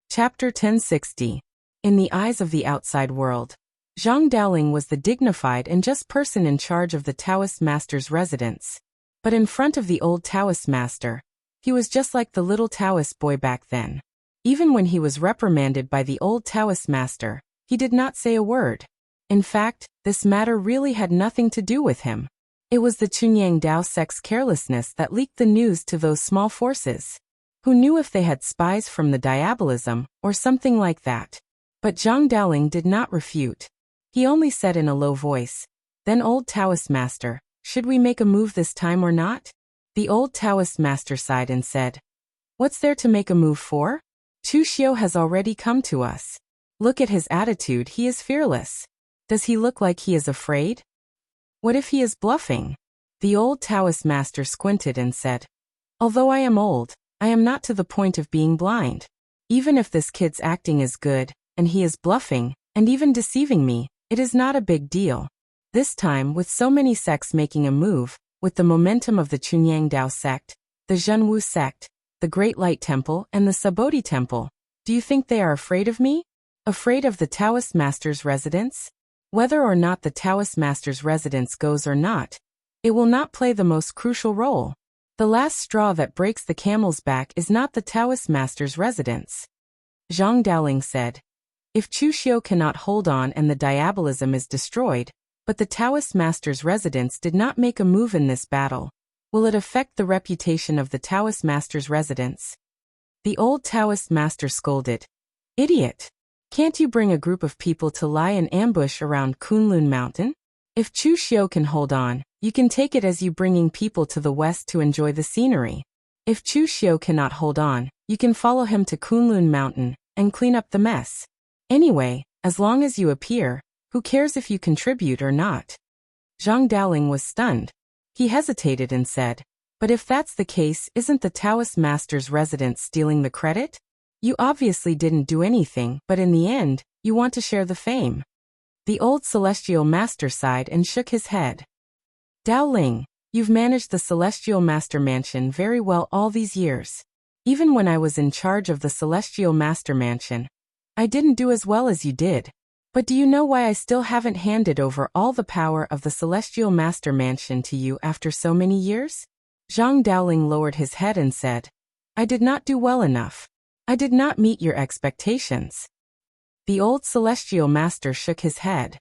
Chapter 1060. In the eyes of the outside world, Zhang Daoling was the dignified and just person in charge of the Taoist master's residence. But in front of the old Taoist master, he was just like the little Taoist boy back then. Even when he was reprimanded by the old Taoist master, he did not say a word. In fact, this matter really had nothing to do with him. It was the Chunyang Dao sect's carelessness that leaked the news to those small forces. Who knew if they had spies from the diabolism, or something like that? But Zhang Daoling did not refute. He only said in a low voice, Then old Taoist master, should we make a move this time or not? The old Taoist master sighed and said, What's there to make a move for? Chu Xiao has already come to us. Look at his attitude, he is fearless. Does he look like he is afraid? What if he is bluffing? The old Taoist master squinted and said, Although I am old, I am not to the point of being blind. Even if this kid's acting is good, and he is bluffing, and even deceiving me, it is not a big deal. This time, with so many sects making a move, with the momentum of the Chunyang Dao sect, the Zhenwu sect, the Great Light Temple, and the Sabodhi Temple, do you think they are afraid of me? Afraid of the Taoist master's residence? Whether or not the Taoist master's residence goes or not, it will not play the most crucial role. The last straw that breaks the camel's back is not the Taoist master's residence. Zhang Daoling said, If Chu Xiao cannot hold on and the diabolism is destroyed, but the Taoist master's residence did not make a move in this battle, will it affect the reputation of the Taoist master's residence? The old Taoist master scolded, Idiot! Can't you bring a group of people to lie in ambush around Kunlun Mountain? If Chu Xiao can hold on, you can take it as you bringing people to the west to enjoy the scenery. If Chu Xiao cannot hold on, you can follow him to Kunlun Mountain and clean up the mess. Anyway, as long as you appear, who cares if you contribute or not? Zhang Daoling was stunned. He hesitated and said, But if that's the case, isn't the Taoist master's residence stealing the credit? You obviously didn't do anything, but in the end, you want to share the fame. The old Celestial Master sighed and shook his head. Daoling, you've managed the Celestial Master Mansion very well all these years. Even when I was in charge of the Celestial Master Mansion, I didn't do as well as you did. But do you know why I still haven't handed over all the power of the Celestial Master Mansion to you after so many years? Zhang Daoling lowered his head and said, I did not do well enough. I did not meet your expectations. The old Celestial Master shook his head.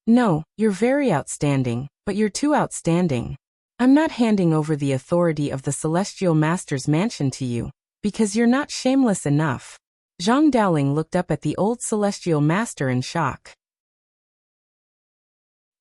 No, you're very outstanding, but you're too outstanding. I'm not handing over the authority of the Celestial Master's mansion to you, because you're not shameless enough. Zhang Daoling looked up at the old Celestial Master in shock.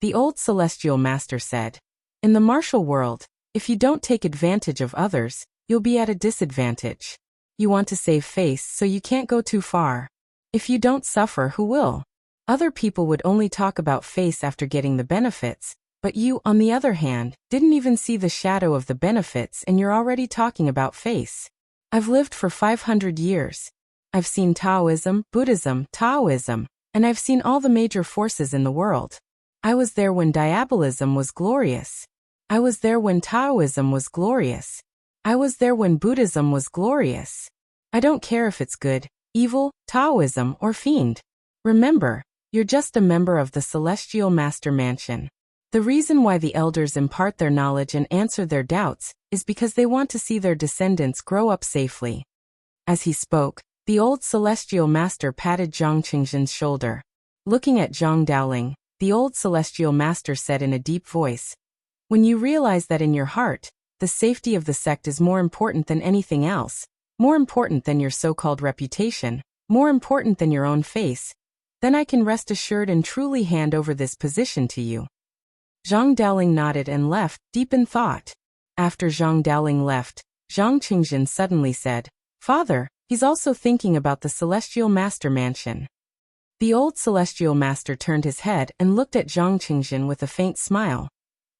The old Celestial Master said, In the martial world, if you don't take advantage of others, you'll be at a disadvantage. You want to save face, so you can't go too far. If you don't suffer, who will? Other people would only talk about face after getting the benefits, But you, on the other hand, didn't even see the shadow of the benefits and you're already talking about face. I've lived for 500 years. I've seen Taoism, Buddhism, Taoism, and I've seen all the major forces in the world. I was there when diabolism was glorious. I was there when Taoism was glorious. I was there when Buddhism was glorious. I don't care if it's good, evil, Taoism, or fiend. Remember, you're just a member of the Celestial Master Mansion. The reason why the elders impart their knowledge and answer their doubts is because they want to see their descendants grow up safely. As he spoke, the old Celestial Master patted Zhang Qingzhen's shoulder. Looking at Zhang Daoling, the old Celestial Master said in a deep voice, "When you realize that in your heart, the safety of the sect is more important than anything else, more important than your so-called reputation, more important than your own face, then I can rest assured and truly hand over this position to you." Zhang Daoling nodded and left, deep in thought. After Zhang Daoling left, Zhang Qingzhen suddenly said, "Father, he's also thinking about the Celestial Master Mansion." The old Celestial Master turned his head and looked at Zhang Qingzhen with a faint smile.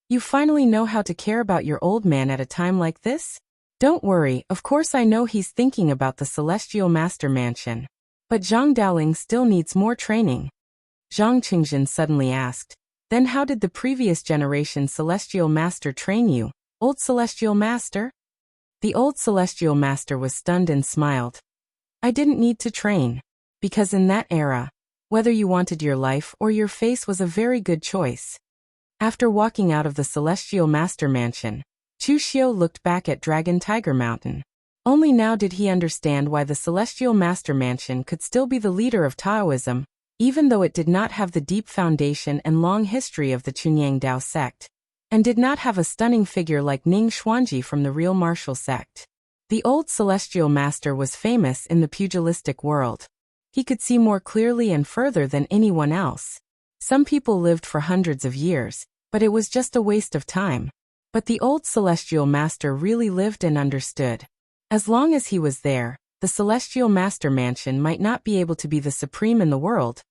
"You finally know how to care about your old man at a time like this? Don't worry, of course I know he's thinking about the Celestial Master Mansion. But Zhang Daoling still needs more training." Zhang Qingzhen suddenly asked, "Then how did the previous generation Celestial Master train you, old Celestial Master?" The old Celestial Master was stunned and smiled. "I didn't need to train. Because in that era, whether you wanted your life or your face was a very good choice." After walking out of the Celestial Master Mansion, Chu Xiu looked back at Dragon Tiger Mountain. Only now did he understand why the Celestial Master Mansion could still be the leader of Taoism, even though it did not have the deep foundation and long history of the Chunyang Dao sect, and did not have a stunning figure like Ning Xuanji from the real martial sect. The old Celestial Master was famous in the pugilistic world. He could see more clearly and further than anyone else. Some people lived for hundreds of years, but it was just a waste of time. But the old Celestial Master really lived and understood. As long as he was there, the Celestial Master Mansion might not be able to be the supreme in the world,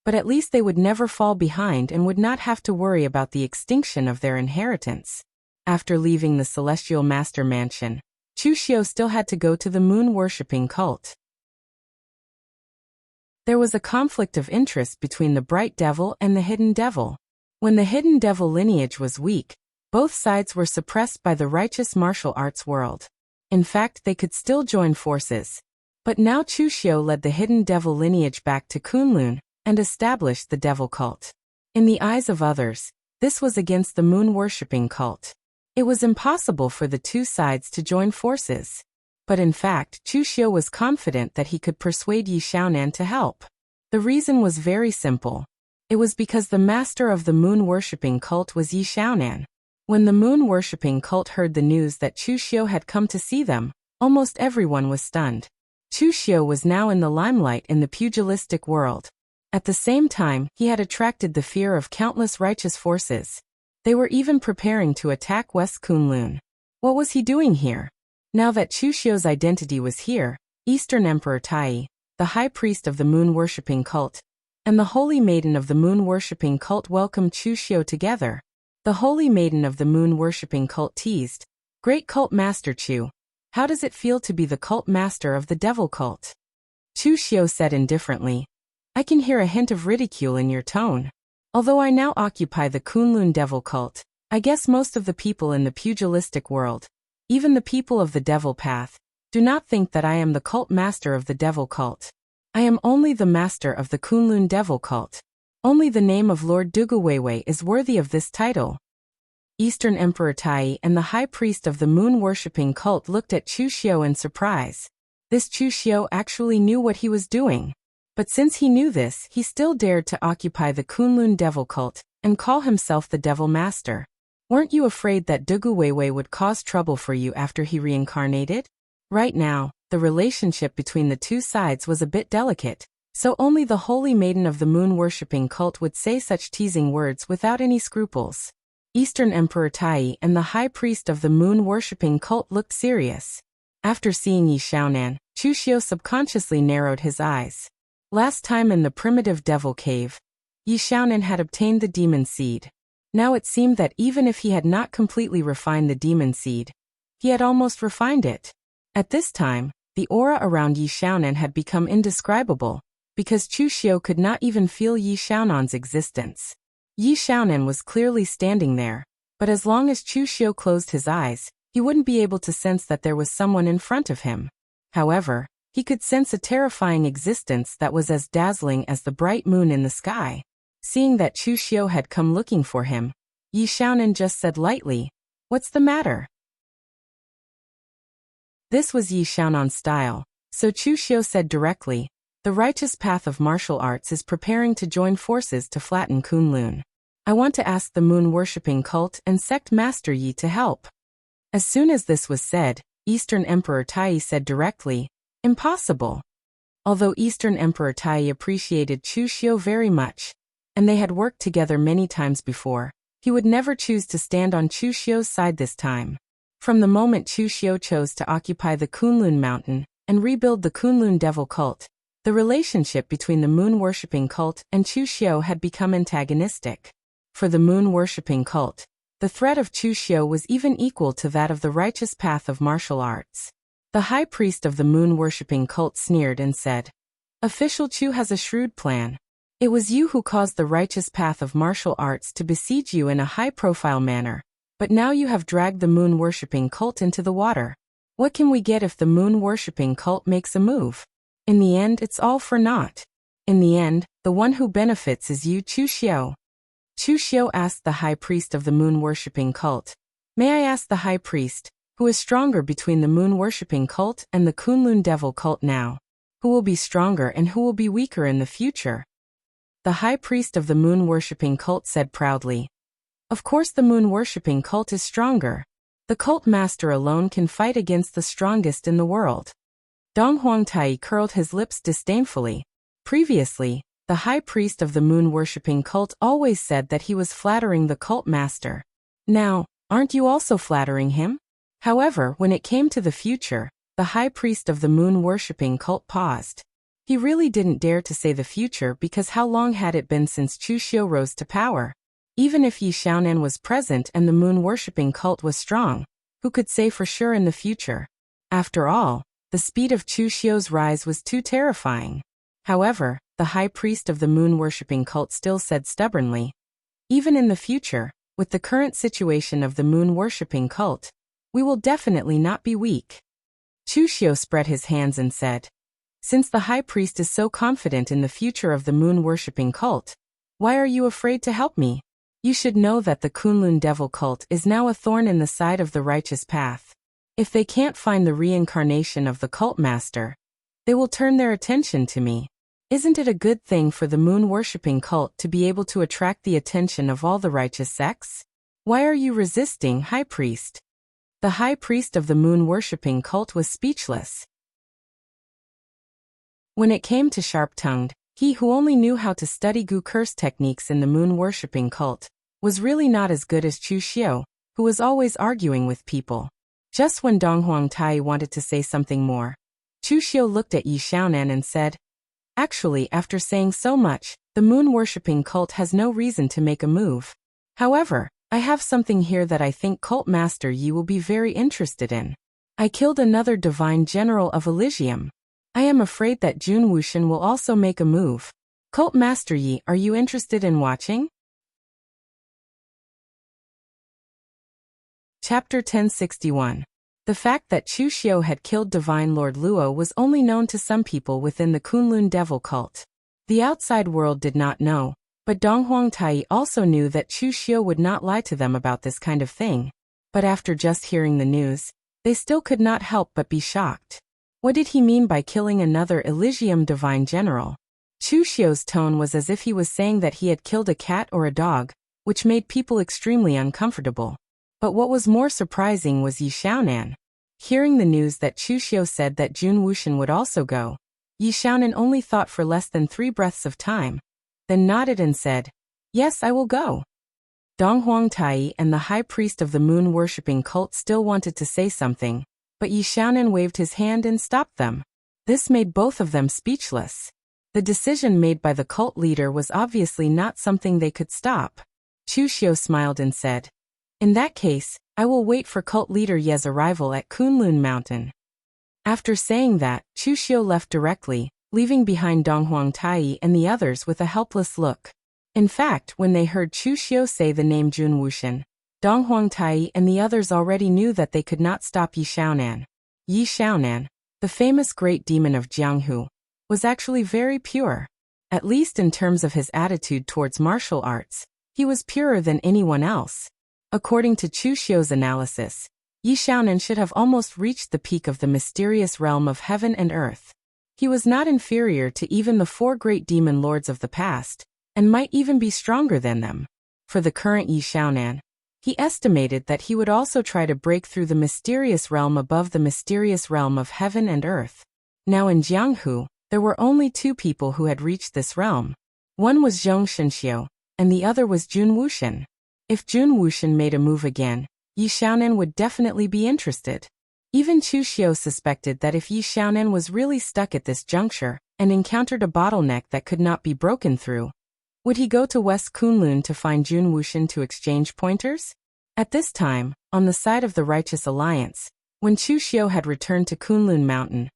but at least they would never fall behind and would not have to worry about the extinction of their inheritance. After leaving the Celestial Master Mansion, Chu Xiu still had to go to the moon-worshipping cult. There was a conflict of interest between the Bright Devil and the Hidden Devil. When the Hidden Devil lineage was weak, both sides were suppressed by the righteous martial arts world. In fact, they could still join forces. But now Chu Xiu led the Hidden Devil lineage back to Kunlun and established the Devil cult. In the eyes of others, this was against the moon-worshipping cult. It was impossible for the two sides to join forces. But in fact, Chu Xiu was confident that he could persuade Yi Xiaonan to help. The reason was very simple. It was because the master of the moon-worshipping cult was Yi Xiaonan. When the moon-worshipping cult heard the news that Chu Xiu had come to see them, almost everyone was stunned. Chu Xiu was now in the limelight in the pugilistic world. At the same time, he had attracted the fear of countless righteous forces. They were even preparing to attack West Kunlun. What was he doing here? Now that Chu Xiu's identity was here, Eastern Emperor Tai, the high priest of the moon-worshipping cult, and the Holy Maiden of the moon-worshipping cult welcomed Chu Xiu together. The Holy Maiden of the moon-worshipping cult teased, "Great cult master Chu, how does it feel to be the cult master of the devil cult?" Chu Xiu said indifferently, "I can hear a hint of ridicule in your tone. Although I now occupy the Kunlun devil cult, I guess most of the people in the pugilistic world, even the people of the devil path, do not think that I am the cult master of the devil cult. I am only the master of the Kunlun devil cult. Only the name of Lord Duguweiwei is worthy of this title." Eastern Emperor Tai and the high priest of the moon-worshipping cult looked at Chu Xiu in surprise. This Chu Xiu actually knew what he was doing. But since he knew this, he still dared to occupy the Kunlun devil cult and call himself the devil master. Weren't you afraid that Duguweiwei would cause trouble for you after he reincarnated? Right now, the relationship between the two sides was a bit delicate, so only the Holy Maiden of the moon-worshipping cult would say such teasing words without any scruples. Eastern Emperor Tai and the high priest of the moon-worshipping cult looked serious. After seeing Yi Xiaonan, Chu Xiu subconsciously narrowed his eyes. Last time in the primitive devil cave, Yi Xiaonan had obtained the demon seed. Now it seemed that even if he had not completely refined the demon seed, he had almost refined it. At this time, the aura around Yi Xiaonan had become indescribable, because Chu Xiu could not even feel Yi Xiaonan's existence. Yi Xiaonan was clearly standing there, but as long as Chu Xiu closed his eyes, he wouldn't be able to sense that there was someone in front of him. However, he could sense a terrifying existence that was as dazzling as the bright moon in the sky. Seeing that Chu Xiu had come looking for him, Yi Xiaonan just said lightly, "What's the matter?" This was Yi Xiaonan's style, so Chu Xiu said directly, "The righteous path of martial arts is preparing to join forces to flatten Kunlun. I want to ask the moon-worshipping cult and sect Master Yi to help." As soon as this was said, Eastern Emperor Tai said directly, "Impossible." Although Eastern Emperor Tai appreciated Chu Xiu very much, and they had worked together many times before, he would never choose to stand on Chu Xiu's side this time. From the moment Chu Xiu chose to occupy the Kunlun mountain and rebuild the Kunlun devil cult, the relationship between the moon-worshipping cult and Chu Xiu had become antagonistic. For the moon-worshipping cult, the threat of Chu Xiu was even equal to that of the righteous path of martial arts. The high priest of the moon-worshipping cult sneered and said, "Official Chu has a shrewd plan. It was you who caused the righteous path of martial arts to besiege you in a high-profile manner, but now you have dragged the moon-worshipping cult into the water. What can we get if the moon-worshipping cult makes a move? In the end, it's all for naught. In the end, the one who benefits is you, Chu Xiu." Chu Xiu asked the high priest of the moon-worshipping cult, "May I ask the high priest, who is stronger between the moon-worshipping cult and the Kunlun devil cult now? Who will be stronger and who will be weaker in the future?" The high priest of the moon-worshipping cult said proudly, "Of course the moon-worshipping cult is stronger. The cult master alone can fight against the strongest in the world." Dong Huangtai curled his lips disdainfully. Previously, the high priest of the moon-worshipping cult always said that he was flattering the cult master. Now, aren't you also flattering him? However, when it came to the future, the high priest of the moon-worshipping cult paused. He really didn't dare to say the future because how long had it been since Chu Xiu rose to power? Even if Yi Xiaonan was present and the moon-worshipping cult was strong, who could say for sure in the future? After all, the speed of Chu Xiu's rise was too terrifying. However, the high priest of the moon-worshipping cult still said stubbornly, "Even in the future, with the current situation of the moon-worshipping cult, we will definitely not be weak." Chu Xiu spread his hands and said, "Since the high priest is so confident in the future of the moon-worshipping cult, why are you afraid to help me? You should know that the Kunlun devil cult is now a thorn in the side of the righteous path. If they can't find the reincarnation of the cult master, they will turn their attention to me. Isn't it a good thing for the moon-worshipping cult to be able to attract the attention of all the righteous sects? Why are you resisting, high priest?" The high priest of the moon-worshipping cult was speechless. When it came to sharp-tongued, he who only knew how to study Gu curse techniques in the moon-worshipping cult was really not as good as Chu Xiu, who was always arguing with people. Just when Dong Huangtai wanted to say something more, Chu Xiu looked at Yi Xiaonan and said, "Actually, after saying so much, the moon-worshipping cult has no reason to make a move. However, I have something here that I think Cult Master Yi will be very interested in. I killed another divine general of Elysium. I am afraid that Jun Wuxian will also make a move. Cult Master Yi, are you interested in watching?" Chapter 1061. The fact that Chu Xiu had killed Divine Lord Luo was only known to some people within the Kunlun devil cult. The outside world did not know, but Dong Huangtai also knew that Chu Xiu would not lie to them about this kind of thing. But after just hearing the news, they still could not help but be shocked. What did he mean by killing another Elysium divine general? Chu Xiu's tone was as if he was saying that he had killed a cat or a dog, which made people extremely uncomfortable. But what was more surprising was Yi Xiaonan. Hearing the news that Chu Xiu said that Jun Wuxian would also go, Yi Xiaonan only thought for less than 3 breaths of time, then nodded and said, "Yes, I will go." Dong Huangtai and the high priest of the moon-worshipping cult still wanted to say something, but Yi Xiaonan waved his hand and stopped them. This made both of them speechless. The decision made by the cult leader was obviously not something they could stop. Chu Xiu smiled and said, "In that case, I will wait for cult leader Ye's arrival at Kunlun Mountain." After saying that, Chu Xiu left directly, leaving behind Dong Huangtai and the others with a helpless look. In fact, when they heard Chu Xiu say the name Jun Wuxian, Dong Huangtai and the others already knew that they could not stop Yi Xiaonan. Yi Xiaonan, the famous great demon of Jianghu, was actually very pure. At least in terms of his attitude towards martial arts, he was purer than anyone else. According to Chu Xiu's analysis, Yi Xiaonan should have almost reached the peak of the mysterious realm of heaven and earth. He was not inferior to even the 4 great demon lords of the past, and might even be stronger than them. For the current Yi Xiaonan, he estimated that he would also try to break through the mysterious realm above the mysterious realm of heaven and earth. Now in Jianghu, there were only 2 people who had reached this realm. One was Zhong Shenxiu, and the other was Jun Wuxian. If Jun Wuxian made a move again, Yi Xiaonan would definitely be interested. Even Chu Xiu suspected that if Yi Xiaonan was really stuck at this juncture, and encountered a bottleneck that could not be broken through, would he go to West Kunlun to find Jun Wuxian to exchange pointers? At this time, on the side of the Righteous Alliance, when Chu Xiu had returned to Kunlun Mountain,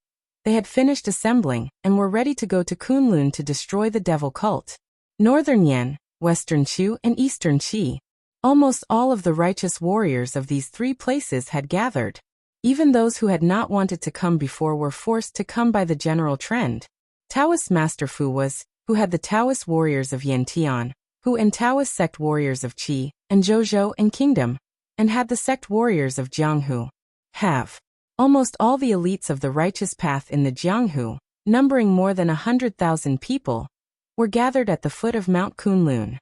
they had finished assembling and were ready to go to Kunlun to destroy the devil cult. Northern Yan, Western Chu and Eastern Qi. Almost all of the righteous warriors of these 3 places had gathered. Even those who had not wanted to come before were forced to come by the general trend. Taoist Master Fu was, who had the Taoist warriors of Yantian, who and Taoist sect warriors of Qi, and Zhou and Kingdom, and had the sect warriors of Jianghu. Have. Almost all the elites of the righteous path in the Jianghu, numbering more than 100,000 people, were gathered at the foot of Mount Kunlun.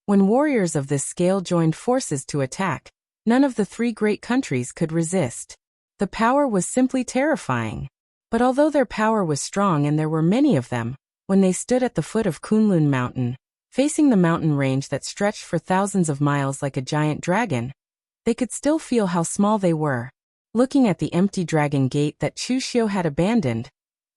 When warriors of this scale joined forces to attack, none of the 3 great countries could resist. The power was simply terrifying. But although their power was strong and there were many of them, when they stood at the foot of Kunlun Mountain, facing the mountain range that stretched for thousands of miles like a giant dragon, they could still feel how small they were. Looking at the empty dragon gate that Chu Xiu had abandoned,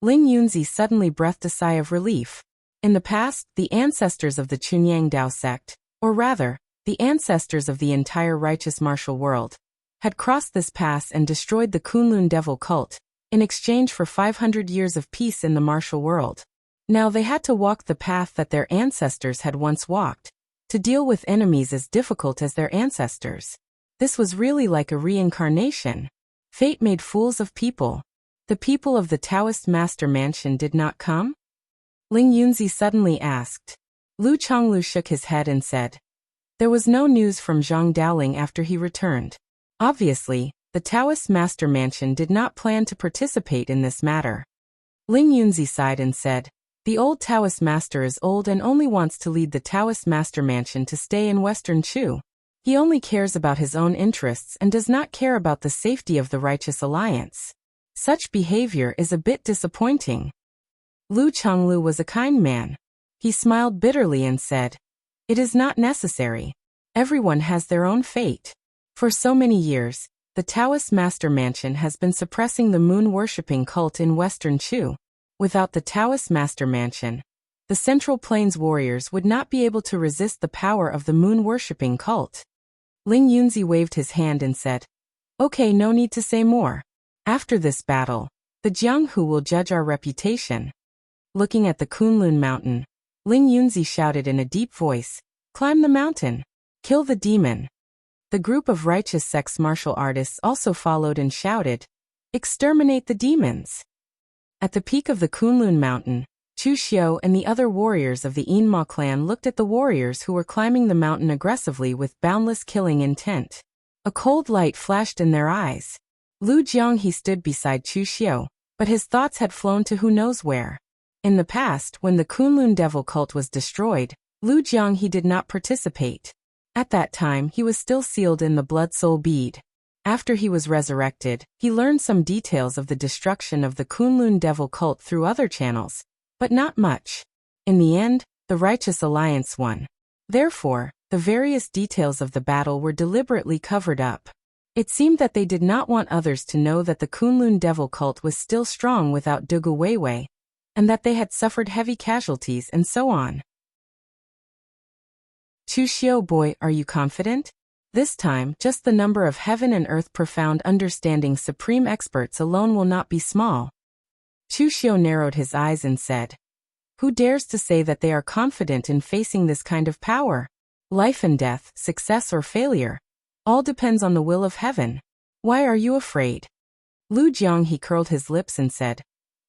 Ling Yunzi suddenly breathed a sigh of relief. In the past, the ancestors of the Chunyang Dao sect, or rather, the ancestors of the entire righteous martial world, had crossed this pass and destroyed the Kunlun devil cult, in exchange for 500 years of peace in the martial world. Now they had to walk the path that their ancestors had once walked, to deal with enemies as difficult as their ancestors. This was really like a reincarnation. Fate made fools of people. The people of the Taoist Master Mansion did not come? Ling Yunzi suddenly asked. Lu Chonglu shook his head and said, "There was no news from Zhang Daoling after he returned. Obviously, the Taoist Master Mansion did not plan to participate in this matter." Ling Yunzi sighed and said, "The old Taoist Master is old and only wants to lead the Taoist Master Mansion to stay in Western Chu. He only cares about his own interests and does not care about the safety of the Righteous Alliance. Such behavior is a bit disappointing." Lu Chonglu was a kind man. He smiled bitterly and said, "It is not necessary. Everyone has their own fate. For so many years, the Taoist Master Mansion has been suppressing the moon-worshipping cult in Western Chu. Without the Taoist Master Mansion, the Central Plains warriors would not be able to resist the power of the moon-worshipping cult." Ling Yunzi waved his hand and said, "Okay, no need to say more. After this battle, the Jianghu will judge our reputation." Looking at the Kunlun Mountain, Ling Yunzi shouted in a deep voice, "Climb the mountain! Kill the demon!" The group of righteous sex martial artists also followed and shouted, "Exterminate the demons!" At the peak of the Kunlun Mountain, Chu Xiu and the other warriors of the Yinma clan looked at the warriors who were climbing the mountain aggressively with boundless killing intent. A cold light flashed in their eyes. Lu Jianghe stood beside Chu Xiu, but his thoughts had flown to who knows where. In the past, when the Kunlun devil cult was destroyed, Lu Jianghe did not participate. At that time, he was still sealed in the blood soul bead. After he was resurrected, he learned some details of the destruction of the Kunlun devil cult through other channels, but not much. In the end, the Righteous Alliance won. Therefore, the various details of the battle were deliberately covered up. It seemed that they did not want others to know that the Kunlun devil cult was still strong without Dugu Weiwei, and that they had suffered heavy casualties and so on. Chu Xiu boy, are you confident? This time, just the number of heaven and earth profound understanding supreme experts alone will not be small. Chu Xiu narrowed his eyes and said, who dares to say that they are confident in facing this kind of power? Life and death, success or failure. All depends on the will of heaven. Why are you afraid? Lu Jiang he curled his lips and said,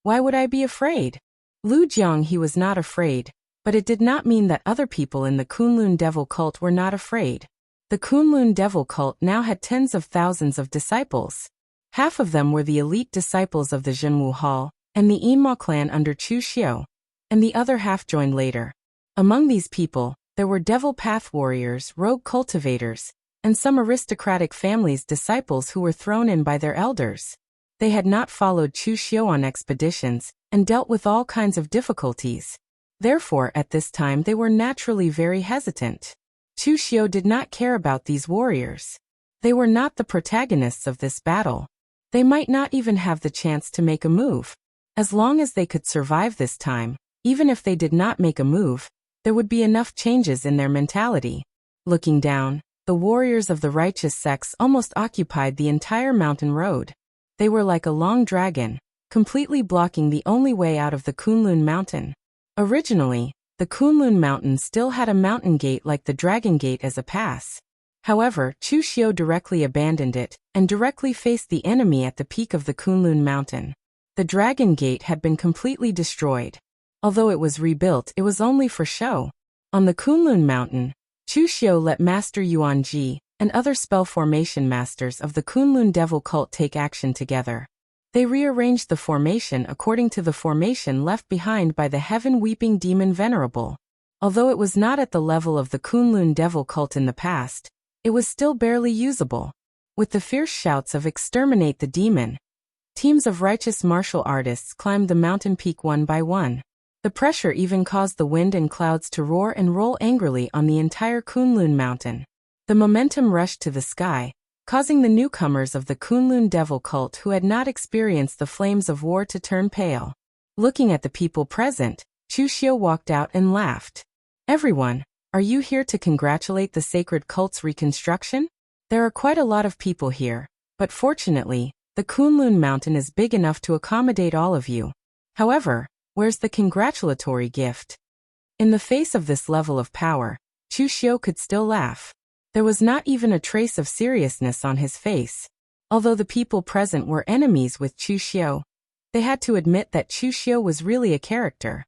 why would I be afraid? Lu Jiang he was not afraid, but it did not mean that other people in the Kunlun devil cult were not afraid. The Kunlun devil cult now had tens of thousands of disciples. Half of them were the elite disciples of the Zhenwu Hall and the Yinma clan under Chu Xiu, and the other half joined later. Among these people, there were devil path warriors, rogue cultivators, and some aristocratic families' disciples who were thrown in by their elders. They had not followed Chu Xiu on expeditions and dealt with all kinds of difficulties. Therefore, at this time they were naturally very hesitant. Chu Xiu did not care about these warriors. They were not the protagonists of this battle. They might not even have the chance to make a move. As long as they could survive this time, even if they did not make a move, there would be enough changes in their mentality. Looking down, the warriors of the righteous sects almost occupied the entire mountain road. They were like a long dragon, completely blocking the only way out of the Kunlun mountain. Originally, the Kunlun mountain still had a mountain gate like the Dragon Gate as a pass. However, Chu Xiu directly abandoned it and directly faced the enemy at the peak of the Kunlun mountain. The Dragon Gate had been completely destroyed. Although it was rebuilt, it was only for show. On the Kunlun mountain, Chu Xiu let Master Yuan Ji and other spell formation masters of the Kunlun devil cult take action together. They rearranged the formation according to the formation left behind by the heaven-weeping demon Venerable. Although it was not at the level of the Kunlun devil cult in the past, it was still barely usable. With the fierce shouts of "Exterminate the demon!", teams of righteous martial artists climbed the mountain peak one by one. The pressure even caused the wind and clouds to roar and roll angrily on the entire Kunlun mountain. The momentum rushed to the sky, causing the newcomers of the Kunlun devil cult who had not experienced the flames of war to turn pale. Looking at the people present, Chu Xiu walked out and laughed. Everyone, are you here to congratulate the sacred cult's reconstruction? There are quite a lot of people here, but fortunately, the Kunlun mountain is big enough to accommodate all of you. However, where's the congratulatory gift? In the face of this level of power, Chu Xiu could still laugh. There was not even a trace of seriousness on his face. Although the people present were enemies with Chu Xiu, they had to admit that Chu Xiu was really a character.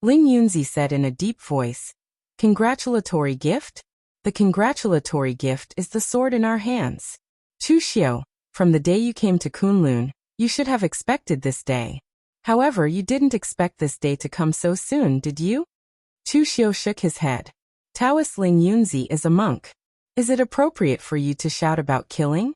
Ling Yunzi said in a deep voice, "Congratulatory gift? The congratulatory gift is the sword in our hands. Chu Xiu, from the day you came to Kunlun, you should have expected this day. However, you didn't expect this day to come so soon, did you?" Chu Xiu shook his head. Taoist Ling Yunzi is a monk. Is it appropriate for you to shout about killing?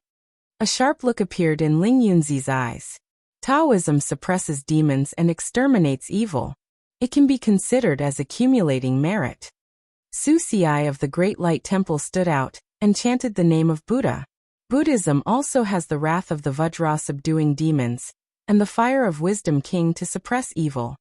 A sharp look appeared in Ling Yunzi's eyes. Taoism suppresses demons and exterminates evil. It can be considered as accumulating merit. Su Xiai of the Great Light Temple stood out and chanted the name of Buddha. Buddhism also has the wrath of the Vajra subduing demons, and the fire of Wisdom King to suppress evil.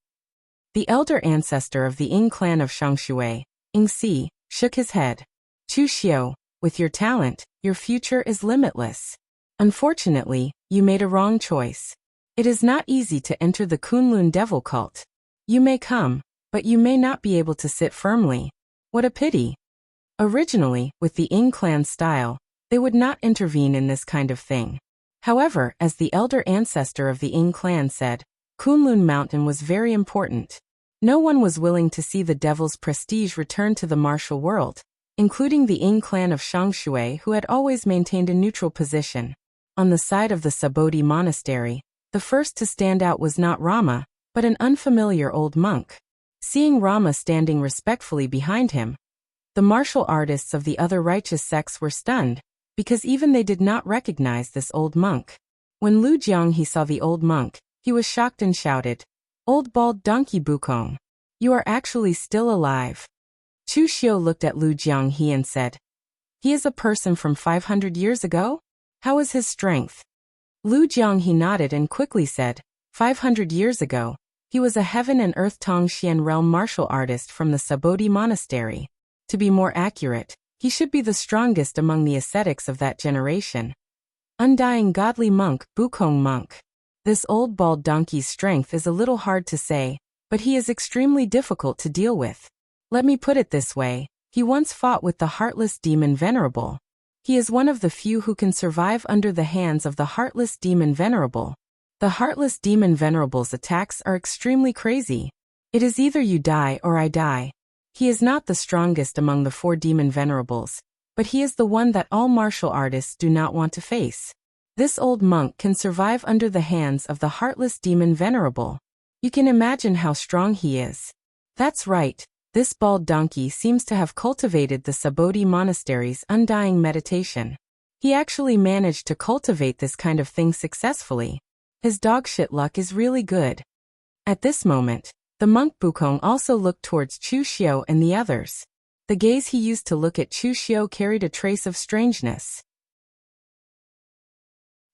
The elder ancestor of the Ying clan of Shangshui, Ying Si, shook his head. Chu Xiu, with your talent, your future is limitless. Unfortunately, you made a wrong choice. It is not easy to enter the Kunlun devil cult. You may come, but you may not be able to sit firmly. What a pity. Originally, with the Ying clan style, they would not intervene in this kind of thing. However, as the elder ancestor of the Ying clan said, Kunlun Mountain was very important. No one was willing to see the devil's prestige return to the martial world, including the Ying clan of Shangshui who had always maintained a neutral position. On the side of the Sabodhi monastery, the first to stand out was not Rama, but an unfamiliar old monk. Seeing Rama standing respectfully behind him, the martial artists of the other righteous sects were stunned, because even they did not recognize this old monk. When Lu Jiang he saw the old monk, he was shocked and shouted, "Old bald donkey Bukong, you are actually still alive." Chu Xiu looked at Lu Jiang he and said, "He is a person from 500 years ago? How is his strength?" Lu Jiang he nodded and quickly said, 500 years ago, He was a heaven and earth Tongxian realm martial artist from the Sabodhi monastery. To be more accurate, he should be the strongest among the ascetics of that generation. Undying godly monk, Bukong monk. This old bald donkey's strength is a little hard to say, but he is extremely difficult to deal with. Let me put it this way, he once fought with the heartless demon Venerable. He is one of the few who can survive under the hands of the heartless demon Venerable. The heartless demon Venerable's attacks are extremely crazy. It is either you die or I die. He is not the strongest among the 4 demon Venerables, but he is the one that all martial artists do not want to face. This old monk can survive under the hands of the heartless demon Venerable. You can imagine how strong he is. That's right, this bald donkey seems to have cultivated the Sabodhi monastery's undying meditation. He actually managed to cultivate this kind of thing successfully. His dogshit luck is really good. At this moment, the monk Bukong also looked towards Chu Xiu and the others. The gaze he used to look at Chu Xiu carried a trace of strangeness.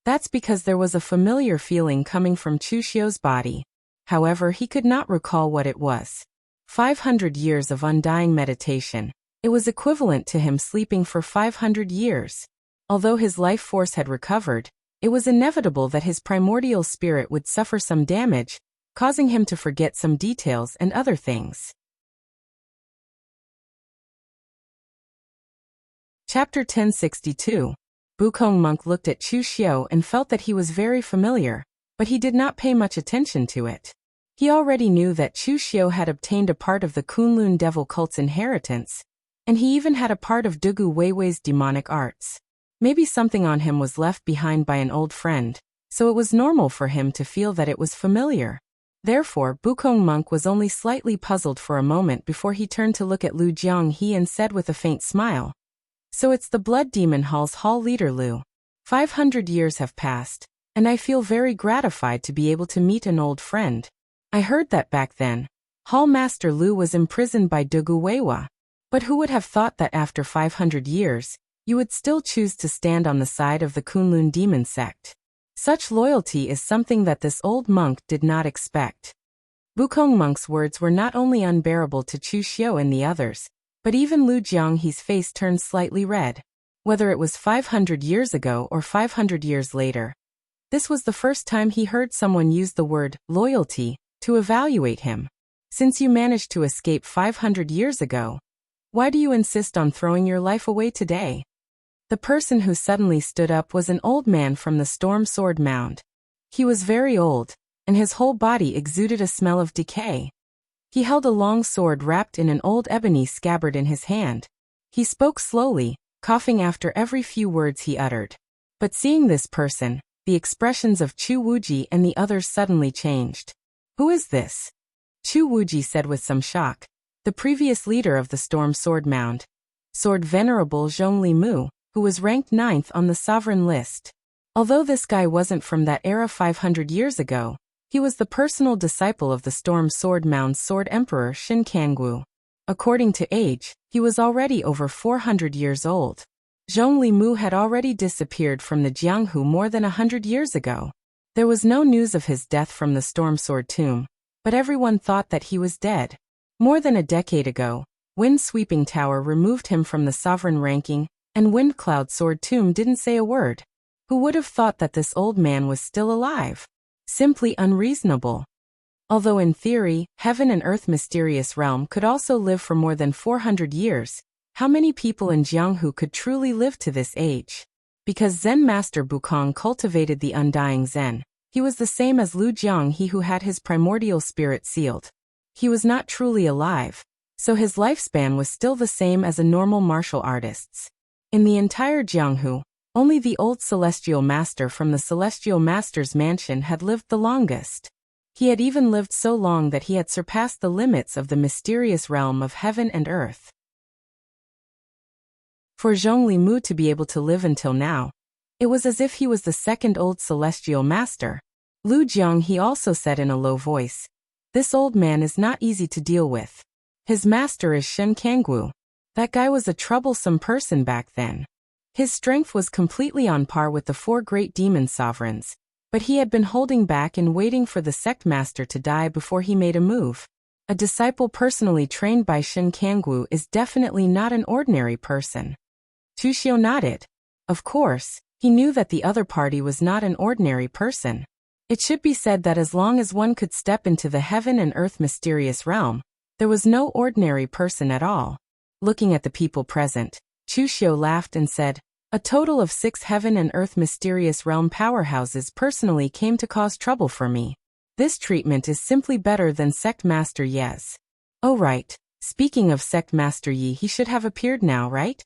That's because there was a familiar feeling coming from Chu Xiu's body. However, he could not recall what it was. 500 years of undying meditation. It was equivalent to him sleeping for 500 years. Although his life force had recovered, it was inevitable that his primordial spirit would suffer some damage, causing him to forget some details and other things. Chapter 1062. Bukong monk looked at Chu Xiu and felt that he was very familiar, but he did not pay much attention to it. He already knew that Chu Xiu had obtained a part of the Kunlun devil cult's inheritance, and he even had a part of Dugu Weiwei's demonic arts. Maybe something on him was left behind by an old friend, so it was normal for him to feel that it was familiar. Therefore, Bukong monk was only slightly puzzled for a moment before he turned to look at Lu Jianghe and said with a faint smile, "So it's the Blood Demon Hall's hall leader Lu. 500 years have passed, and I feel very gratified to be able to meet an old friend. I heard that back then, Hall Master Lu was imprisoned by Dugu Weiwa. But who would have thought that after 500 years, you would still choose to stand on the side of the Kunlun demon sect? Such loyalty is something that this old monk did not expect." Bukong monk's words were not only unbearable to Chu Xiu and the others, but even Lu Jianghe's face turned slightly red. Whether it was 500 years ago or 500 years later, this was the first time he heard someone use the word loyalty to evaluate him. Since you managed to escape 500 years ago, why do you insist on throwing your life away today? The person who suddenly stood up was an old man from the Storm Sword Mound. He was very old, and his whole body exuded a smell of decay. He held a long sword wrapped in an old ebony scabbard in his hand. He spoke slowly, coughing after every few words he uttered. But seeing this person, the expressions of Chu Wuji and the others suddenly changed. "Who is this?" Chu Wuji said with some shock. "The previous leader of the Storm Sword Mound, Sword Venerable Zhongli Mu, who was ranked 9th on the sovereign list. Although this guy wasn't from that era 500 years ago, he was the personal disciple of the Storm Sword Mound's Sword Emperor Shin Kangwu. According to age, he was already over 400 years old. Zhongli Mu had already disappeared from the Jianghu more than 100 years ago. There was no news of his death from the Storm Sword Tomb, but everyone thought that he was dead. More than a decade ago, Wind Sweeping Tower removed him from the sovereign ranking, and Wind Cloud Sword Tomb didn't say a word. Who would have thought that this old man was still alive? Simply unreasonable. Although in theory, Heaven and Earth Mysterious Realm could also live for more than 400 years, how many people in Jianghu could truly live to this age? Because Zen Master Bukong cultivated the undying Zen, he was the same as Lu Jianghe who had his primordial spirit sealed. He was not truly alive, so his lifespan was still the same as a normal martial artist's. In the entire Jianghu, only the old Celestial Master from the Celestial Master's mansion had lived the longest. He had even lived so long that he had surpassed the limits of the mysterious realm of heaven and earth. For Zhongli Mu to be able to live until now, it was as if he was the second old Celestial Master. Lu Jianghe also said in a low voice, "This old man is not easy to deal with. His master is Shen Kangwu. That guy was a troublesome person back then. His strength was completely on par with the 4 great demon sovereigns, But he had been holding back and waiting for the sect master to die before he made a move. A disciple personally trained by Shen Kangwu is definitely not an ordinary person. Chu Xiu nodded. Of course, he knew that the other party was not an ordinary person. It should be said that as long as one could step into the heaven and earth mysterious realm, there was no ordinary person at all. Looking at the people present, Chu Xiu laughed and said, "A total of 6 heaven and earth mysterious realm powerhouses personally came to cause trouble for me. This treatment is simply better than Sect Master Ye's." "Oh right, speaking of Sect Master Yi, he should have appeared now, right?"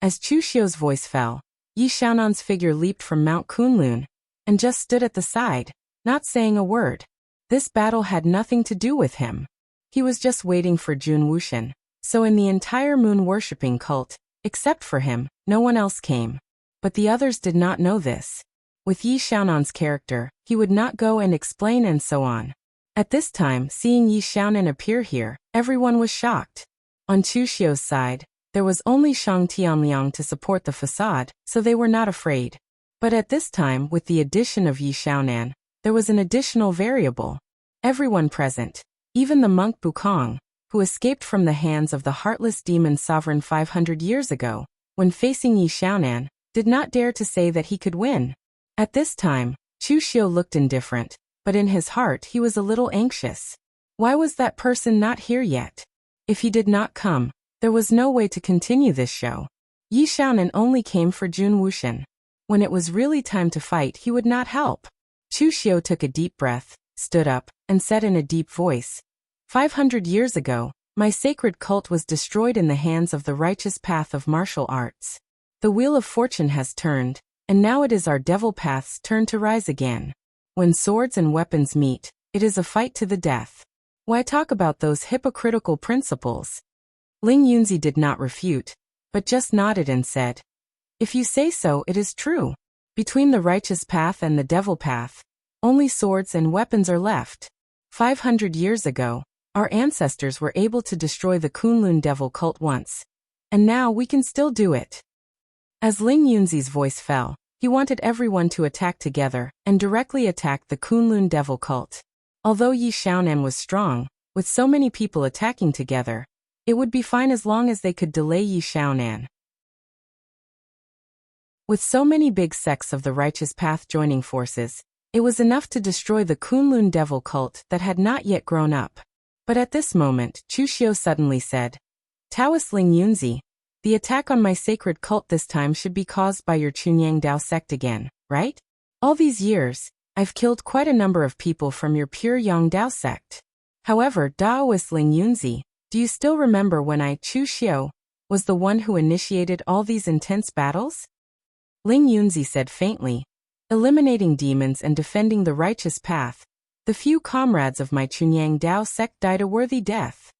As Chu Xiu's voice fell, Yi Xiaonan's figure leaped from Mount Kunlun and just stood at the side, not saying a word. This battle had nothing to do with him. He was just waiting for Jun Wuxian. So in the entire moon-worshipping cult, except for him, no one else came. But the others did not know this. With Yi Xiaonan's character, he would not go and explain and so on. At this time, seeing Yi Xiaonan appear here, everyone was shocked. On Chu Xiu's side, there was only Shang Tianliang to support the facade, so they were not afraid. But at this time, with the addition of Yi Xiaonan, there was an additional variable. Everyone present, even the monk Bukong, who escaped from the hands of the heartless demon sovereign 500 years ago, when facing Yi Xiaonan, did not dare to say that he could win. At this time, Chu Xiu looked indifferent, but in his heart he was a little anxious. Why was that person not here yet? If he did not come, there was no way to continue this show. Yi Xiaonan only came for Jun Wuxian. When it was really time to fight, he would not help. Chu Xiu took a deep breath, stood up, and said in a deep voice, 500 years ago, my sacred cult was destroyed in the hands of the righteous path of martial arts. The wheel of fortune has turned, and now it is our devil path's turn to rise again. When swords and weapons meet, it is a fight to the death. Why talk about those hypocritical principles? Ling Yunzi did not refute, but just nodded and said, "If you say so, it is true. Between the righteous path and the devil path, only swords and weapons are left. 500 years ago, our ancestors were able to destroy the Kunlun devil cult once. And now we can still do it." As Ling Yunzi's voice fell, he wanted everyone to attack together and directly attack the Kunlun devil cult. Although Yi Xiaonan was strong, with so many people attacking together, it would be fine as long as they could delay Yi Xiaonan. With so many big sects of the righteous path joining forces, it was enough to destroy the Kunlun devil cult that had not yet grown up. But at this moment, Chu Xiu suddenly said, "Taoist Ling Yunzi, the attack on my sacred cult this time should be caused by your Chunyang Dao sect again, right? All these years, I've killed quite a number of people from your pure Yang Dao sect. However, Taoist Ling Yunzi, do you still remember when I, Chu Xiu, was the one who initiated all these intense battles?" Ling Yunzi said faintly, "Eliminating demons and defending the righteous path, the few comrades of my Chunyang Dao sect died a worthy death."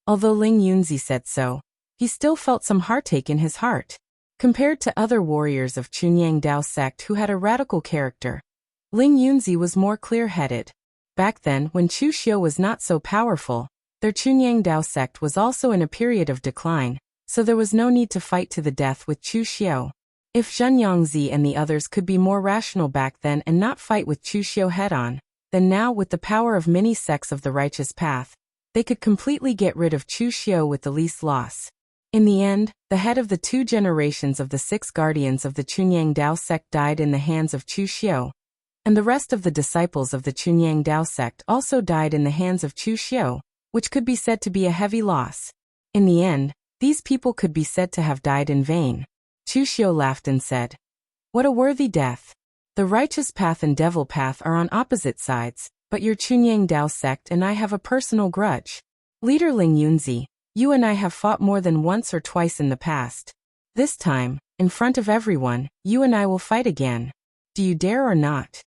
Although Ling Yunzi said so, he still felt some heartache in his heart. Compared to other warriors of Chunyang Dao sect who had a radical character, Ling Yunzi was more clear-headed. Back then, when Chu Xiu was not so powerful, their Chunyang Dao sect was also in a period of decline, so there was no need to fight to the death with Chu Xiu. If Zhen Yangzi and the others could be more rational back then and not fight with Chu Xiu head-on, then now with the power of many sects of the righteous path, they could completely get rid of Chu Xiu with the least loss. In the end, the head of the 2 generations of the 6 guardians of the Chunyang Dao sect died in the hands of Chu Xiu, and the rest of the disciples of the Chunyang Dao sect also died in the hands of Chu Xiu, which could be said to be a heavy loss. In the end, these people could be said to have died in vain. Chu Xiu laughed and said, "What a worthy death. The righteous path and devil path are on opposite sides, but your Chunyang Dao sect and I have a personal grudge. Leader Ling Yunzi, you and I have fought more than once or twice in the past. This time, in front of everyone, you and I will fight again. Do you dare or not?"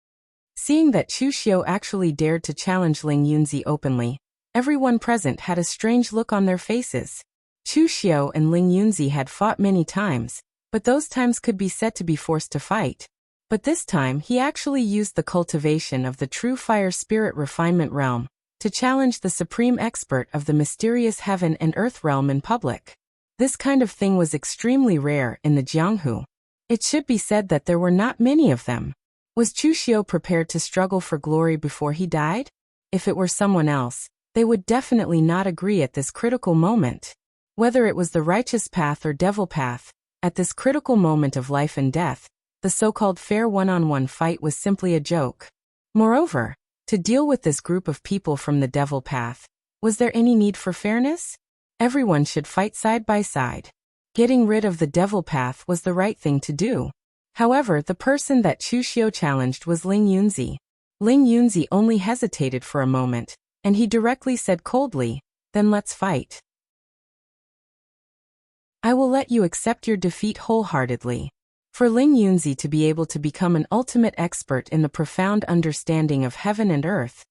Seeing that Chu Xiu actually dared to challenge Ling Yunzi openly, everyone present had a strange look on their faces. Chu Xiu and Ling Yunzi had fought many times, but those times could be said to be forced to fight. But this time he actually used the cultivation of the true fire spirit refinement realm to challenge the supreme expert of the mysterious heaven and earth realm in public. This kind of thing was extremely rare in the Jianghu. It should be said that there were not many of them. Was Chu Xiu prepared to struggle for glory before he died? If it were someone else, they would definitely not agree at this critical moment. Whether it was the righteous path or devil path, at this critical moment of life and death, the so-called fair one-on-one fight was simply a joke. Moreover, to deal with this group of people from the devil path, was there any need for fairness? Everyone should fight side by side. Getting rid of the devil path was the right thing to do. However, the person that Chu Xiu challenged was Ling Yunzi. Ling Yunzi only hesitated for a moment, and he directly said coldly, "Then let's fight. I will let you accept your defeat wholeheartedly." For Ling Yunzi to be able to become an ultimate expert in the profound understanding of heaven and earth,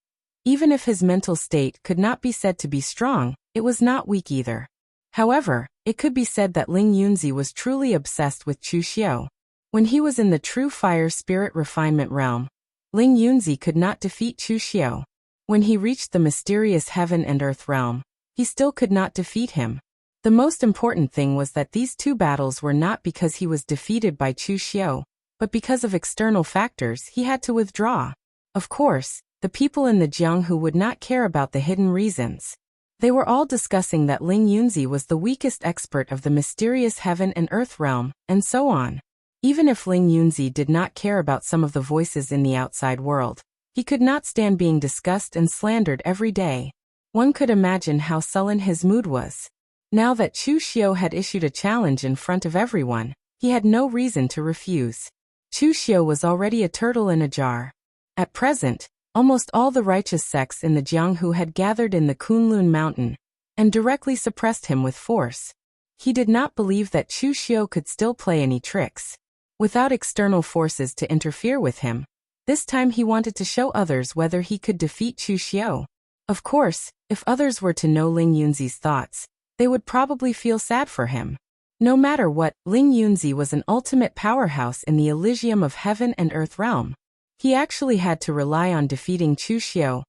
even if his mental state could not be said to be strong, it was not weak either. However, it could be said that Ling Yunzi was truly obsessed with Chu Xiu. When he was in the true fire spirit refinement realm, Ling Yunzi could not defeat Chu Xiu. When he reached the mysterious heaven and earth realm, he still could not defeat him. The most important thing was that these two battles were not because he was defeated by Chu Xiu, but because of external factors he had to withdraw. Of course, the people in the Jianghu would not care about the hidden reasons. They were all discussing that Ling Yunzi was the weakest expert of the mysterious heaven and earth realm, and so on. Even if Ling Yunzi did not care about some of the voices in the outside world, he could not stand being discussed and slandered every day. One could imagine how sullen his mood was. Now that Chu Xiu had issued a challenge in front of everyone, he had no reason to refuse. Chu Xiu was already a turtle in a jar. At present, almost all the righteous sects in the Jianghu had gathered in the Kunlun mountain, and directly suppressed him with force. He did not believe that Chu Xiu could still play any tricks. Without external forces to interfere with him, this time he wanted to show others whether he could defeat Chu Xiu. Of course, if others were to know Ling Yunzi's thoughts, they would probably feel sad for him. No matter what, Ling Yunzi was an ultimate powerhouse in the Elysium of heaven and earth realm. He actually had to rely on defeating Chu Xiu,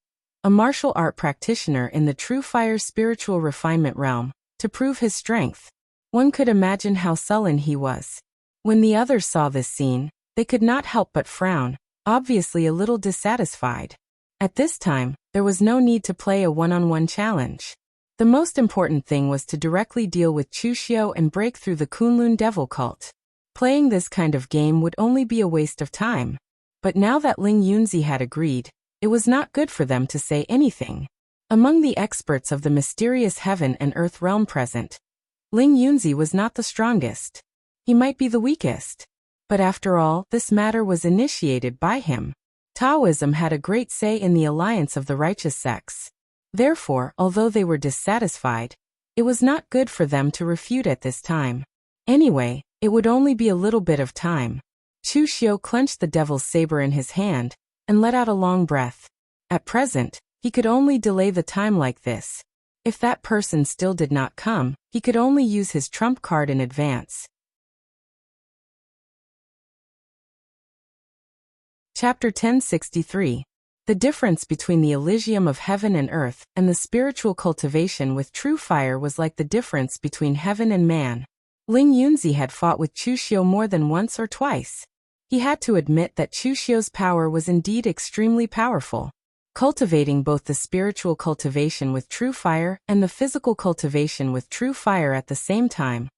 a martial art practitioner in the true fire spiritual refinement realm, to prove his strength. One could imagine how sullen he was. When the others saw this scene, they could not help but frown, obviously a little dissatisfied. At this time, there was no need to play a one-on-one challenge. The most important thing was to directly deal with Chu Xiu and break through the Kunlun devil cult. Playing this kind of game would only be a waste of time. But now that Ling Yunzi had agreed, it was not good for them to say anything. Among the experts of the mysterious heaven and earth realm present, Ling Yunzi was not the strongest. He might be the weakest. But after all, this matter was initiated by him. Taoism had a great say in the alliance of the righteous sects. Therefore, although they were dissatisfied, it was not good for them to refute at this time. Anyway, it would only be a little bit of time. Chu Xiu clenched the devil's saber in his hand, and let out a long breath. At present, he could only delay the time like this. If that person still did not come, he could only use his trump card in advance. Chapter 1063. The difference between the Elysium of heaven and earth and the spiritual cultivation with true fire was like the difference between heaven and man. Ling Yunzi had fought with Chu Xiu more than once or twice. He had to admit that Chu Xiu's power was indeed extremely powerful. Cultivating both the spiritual cultivation with true fire and the physical cultivation with true fire at the same time,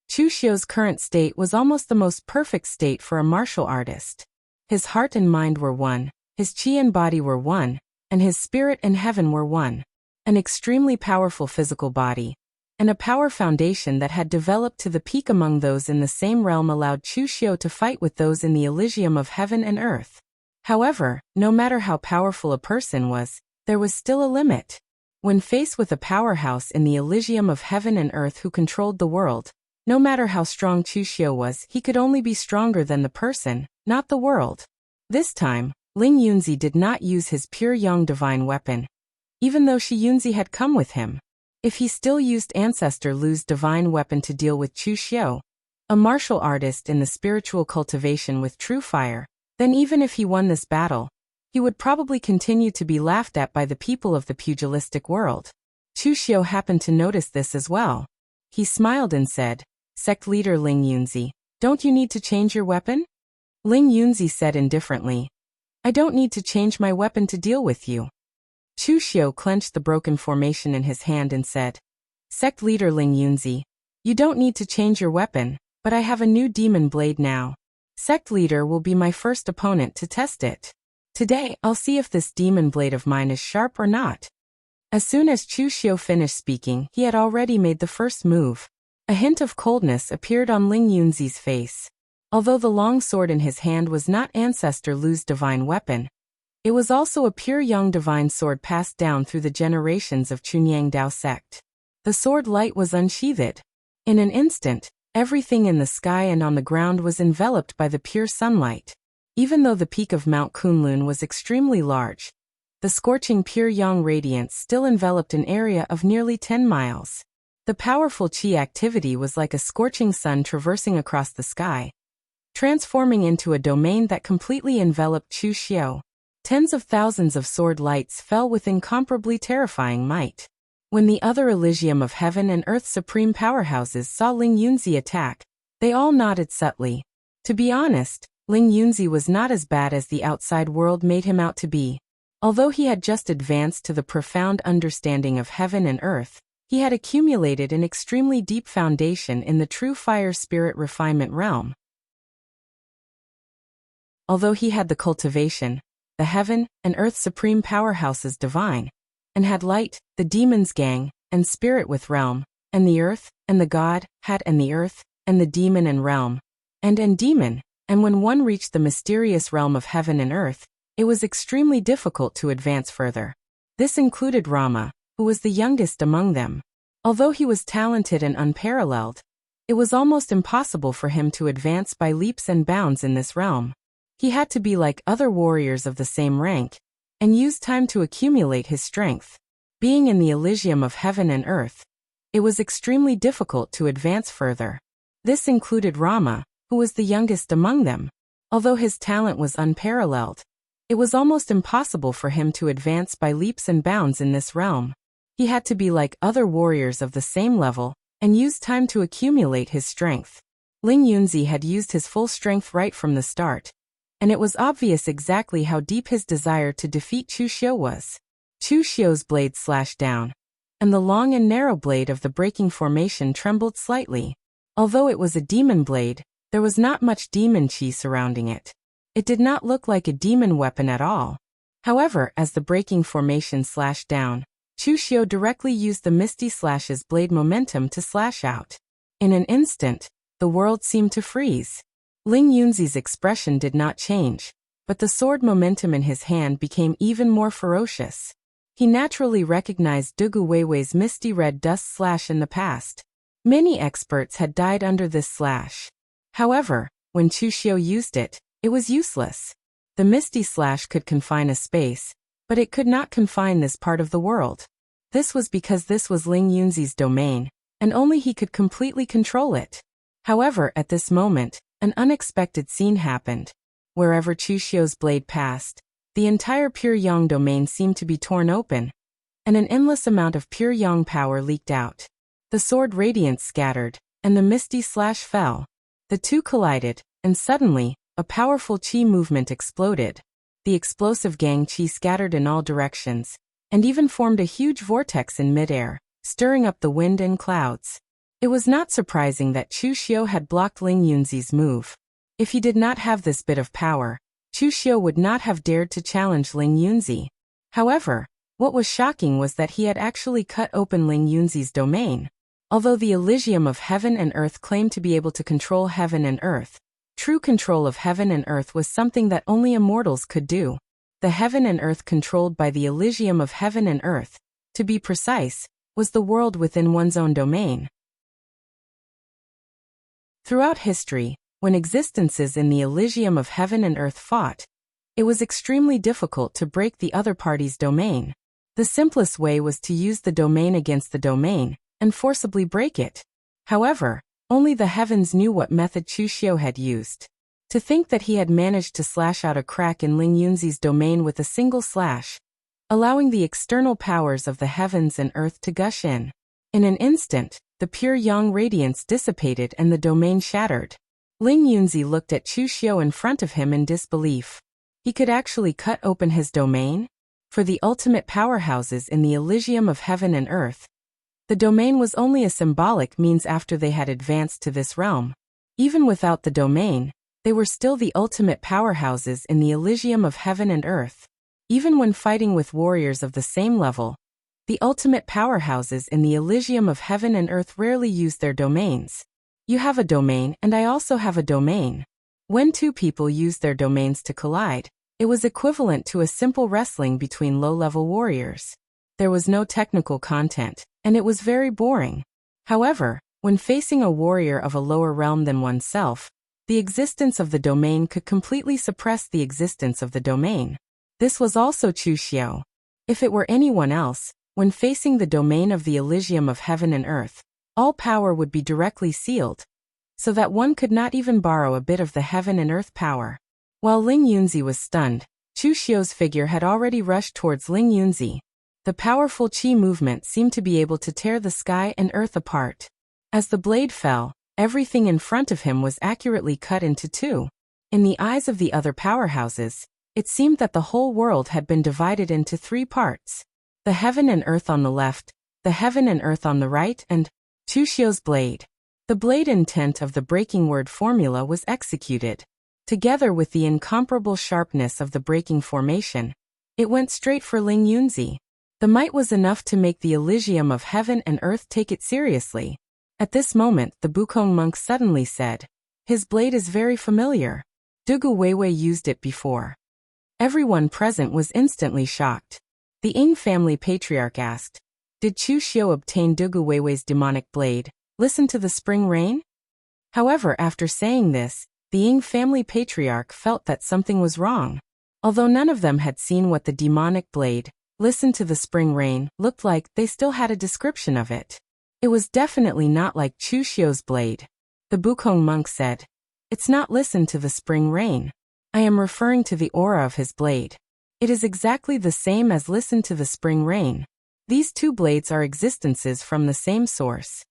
Chu Xiu's current state was almost the most perfect state for a martial artist. His heart and mind were one. His qi and body were one, and his spirit and heaven were one. An extremely powerful physical body, and a power foundation that had developed to the peak among those in the same realm allowed Chu Xiu to fight with those in the Elysium of heaven and earth. However, no matter how powerful a person was, there was still a limit. When faced with a powerhouse in the Elysium of heaven and earth who controlled the world, no matter how strong Chu Xiu was, he could only be stronger than the person, not the world. This time, Ling Yunzi did not use his pure young divine weapon, even though Shi Yunzi had come with him. If he still used Ancestor Lu's divine weapon to deal with Chu Xiu, a martial artist in the spiritual cultivation with true fire, then even if he won this battle, he would probably continue to be laughed at by the people of the pugilistic world. Chu Xiu happened to notice this as well. He smiled and said, "Sect leader Ling Yunzi, don't you need to change your weapon?" Ling Yunzi said indifferently. I don't need to change my weapon to deal with you. Chu Xiu clenched the broken formation in his hand and said, Sect leader Ling Yunzi, you don't need to change your weapon, but I have a new demon blade now. Sect leader will be my first opponent to test it. Today, I'll see if this demon blade of mine is sharp or not. As soon as Chu Xiu finished speaking, he had already made the first move. A hint of coldness appeared on Ling Yunzi's face. Although the long sword in his hand was not Ancestor Lu's divine weapon, it was also a pure young divine sword passed down through the generations of Chunyang Dao sect. The sword light was unsheathed. In an instant, everything in the sky and on the ground was enveloped by the pure sunlight. Even though the peak of Mount Kunlun was extremely large, the scorching pure yang radiance still enveloped an area of nearly 10 miles. The powerful qi activity was like a scorching sun traversing across the sky, transforming into a domain that completely enveloped Chu Xiu. Tens of thousands of sword lights fell with incomparably terrifying might. When the other Elysium of Heaven and Earth supreme powerhouses saw Ling Yunzi attack, they all nodded subtly. To be honest, Ling Yunzi was not as bad as the outside world made him out to be. Although he had just advanced to the profound understanding of heaven and earth, he had accumulated an extremely deep foundation in the true fire spirit refinement realm. Although he had the cultivation, the heaven and earth supreme powerhouses divine, and had light, the demon's gang, and spirit with realm, and the earth, and the god, had and the earth, and the demon and realm, and demon, and when one reached the mysterious realm of heaven and earth, it was extremely difficult to advance further. This included Rama, who was the youngest among them. Although he was talented and unparalleled, it was almost impossible for him to advance by leaps and bounds in this realm. He had to be like other warriors of the same rank, and use time to accumulate his strength. Being in the Elysium of heaven and earth, it was extremely difficult to advance further. This included Rama, who was the youngest among them. Although his talent was unparalleled, it was almost impossible for him to advance by leaps and bounds in this realm. He had to be like other warriors of the same level, and use time to accumulate his strength. Ling Yunzi had used his full strength right from the start, and it was obvious exactly how deep his desire to defeat Chu Xiu was. Chu Xiu's blade slashed down, and the long and narrow blade of the breaking formation trembled slightly. Although it was a demon blade, there was not much demon qi surrounding it. It did not look like a demon weapon at all. However, as the breaking formation slashed down, Chu Xiu directly used the Misty Slash's blade momentum to slash out. In an instant, the world seemed to freeze. Ling Yunzi's expression did not change, but the sword momentum in his hand became even more ferocious. He naturally recognized Dugu Weiwei's misty red dust slash in the past. Many experts had died under this slash. However, when Chu Xiu used it, it was useless. The misty slash could confine a space, but it could not confine this part of the world. This was because this was Ling Yunzi's domain, and only he could completely control it. However, at this moment, an unexpected scene happened. Wherever Chu Xiu's blade passed, the entire pure yang domain seemed to be torn open, and an endless amount of pure yang power leaked out. The sword radiance scattered, and the misty slash fell. The two collided, and suddenly, a powerful qi movement exploded. The explosive gang qi scattered in all directions, and even formed a huge vortex in midair, stirring up the wind and clouds. It was not surprising that Chu Xiu had blocked Ling Yunzi's move. If he did not have this bit of power, Chu Xiu would not have dared to challenge Ling Yunzi. However, what was shocking was that he had actually cut open Ling Yunzi's domain. Although the Elysium of heaven and earth claimed to be able to control heaven and earth, true control of heaven and earth was something that only immortals could do. The heaven and earth controlled by the Elysium of heaven and earth, to be precise, was the world within one's own domain. Throughout history, when existences in the Elysium of heaven and earth fought, it was extremely difficult to break the other party's domain. The simplest way was to use the domain against the domain, and forcibly break it. However, only the heavens knew what method Chu Xiu had used. To think that he had managed to slash out a crack in Ling Yunzi's domain with a single slash, allowing the external powers of the heavens and earth to gush in. In an instant, the pure yang radiance dissipated and the domain shattered. Ling Yunzi looked at Chu Xiu in front of him in disbelief. He could actually cut open his domain? For the ultimate powerhouses in the Elysium of heaven and earth, the domain was only a symbolic means after they had advanced to this realm. Even without the domain, they were still the ultimate powerhouses in the Elysium of heaven and earth. Even when fighting with warriors of the same level, the ultimate powerhouses in the Elysium of heaven and earth rarely used their domains. You have a domain and I also have a domain. When two people used their domains to collide, it was equivalent to a simple wrestling between low-level warriors. There was no technical content, and it was very boring. However, when facing a warrior of a lower realm than oneself, the existence of the domain could completely suppress the existence of the domain. This was also Chu Xiu. If it were anyone else, when facing the domain of the Elysium of heaven and earth, all power would be directly sealed, so that one could not even borrow a bit of the heaven and earth power. While Ling Yunzi was stunned, Chu Xiu's figure had already rushed towards Ling Yunzi. The powerful qi movement seemed to be able to tear the sky and earth apart. As the blade fell, everything in front of him was accurately cut into two. In the eyes of the other powerhouses, it seemed that the whole world had been divided into three parts. The heaven and earth on the left, the heaven and earth on the right, and Chu Xiu's blade. The blade intent of the breaking word formula was executed. Together with the incomparable sharpness of the breaking formation, it went straight for Ling Yunzi. The might was enough to make the Elysium of heaven and earth take it seriously. At this moment, the Bukong monk suddenly said, "His blade is very familiar. Dugu Weiwei used it before." Everyone present was instantly shocked. The Ying family patriarch asked, "Did Chu Xiu obtain Dugu Weiwei's demonic blade? Listen to the spring rain?" However, after saying this, the Ying family patriarch felt that something was wrong. Although none of them had seen what the demonic blade, "Listen to the spring rain," looked like, they still had a description of it. It was definitely not like Chu Xiu's blade. The Bukong monk said, "It's not listen to the spring rain. I am referring to the aura of his blade. It is exactly the same as listen to the spring rain. These two blades are existences from the same source.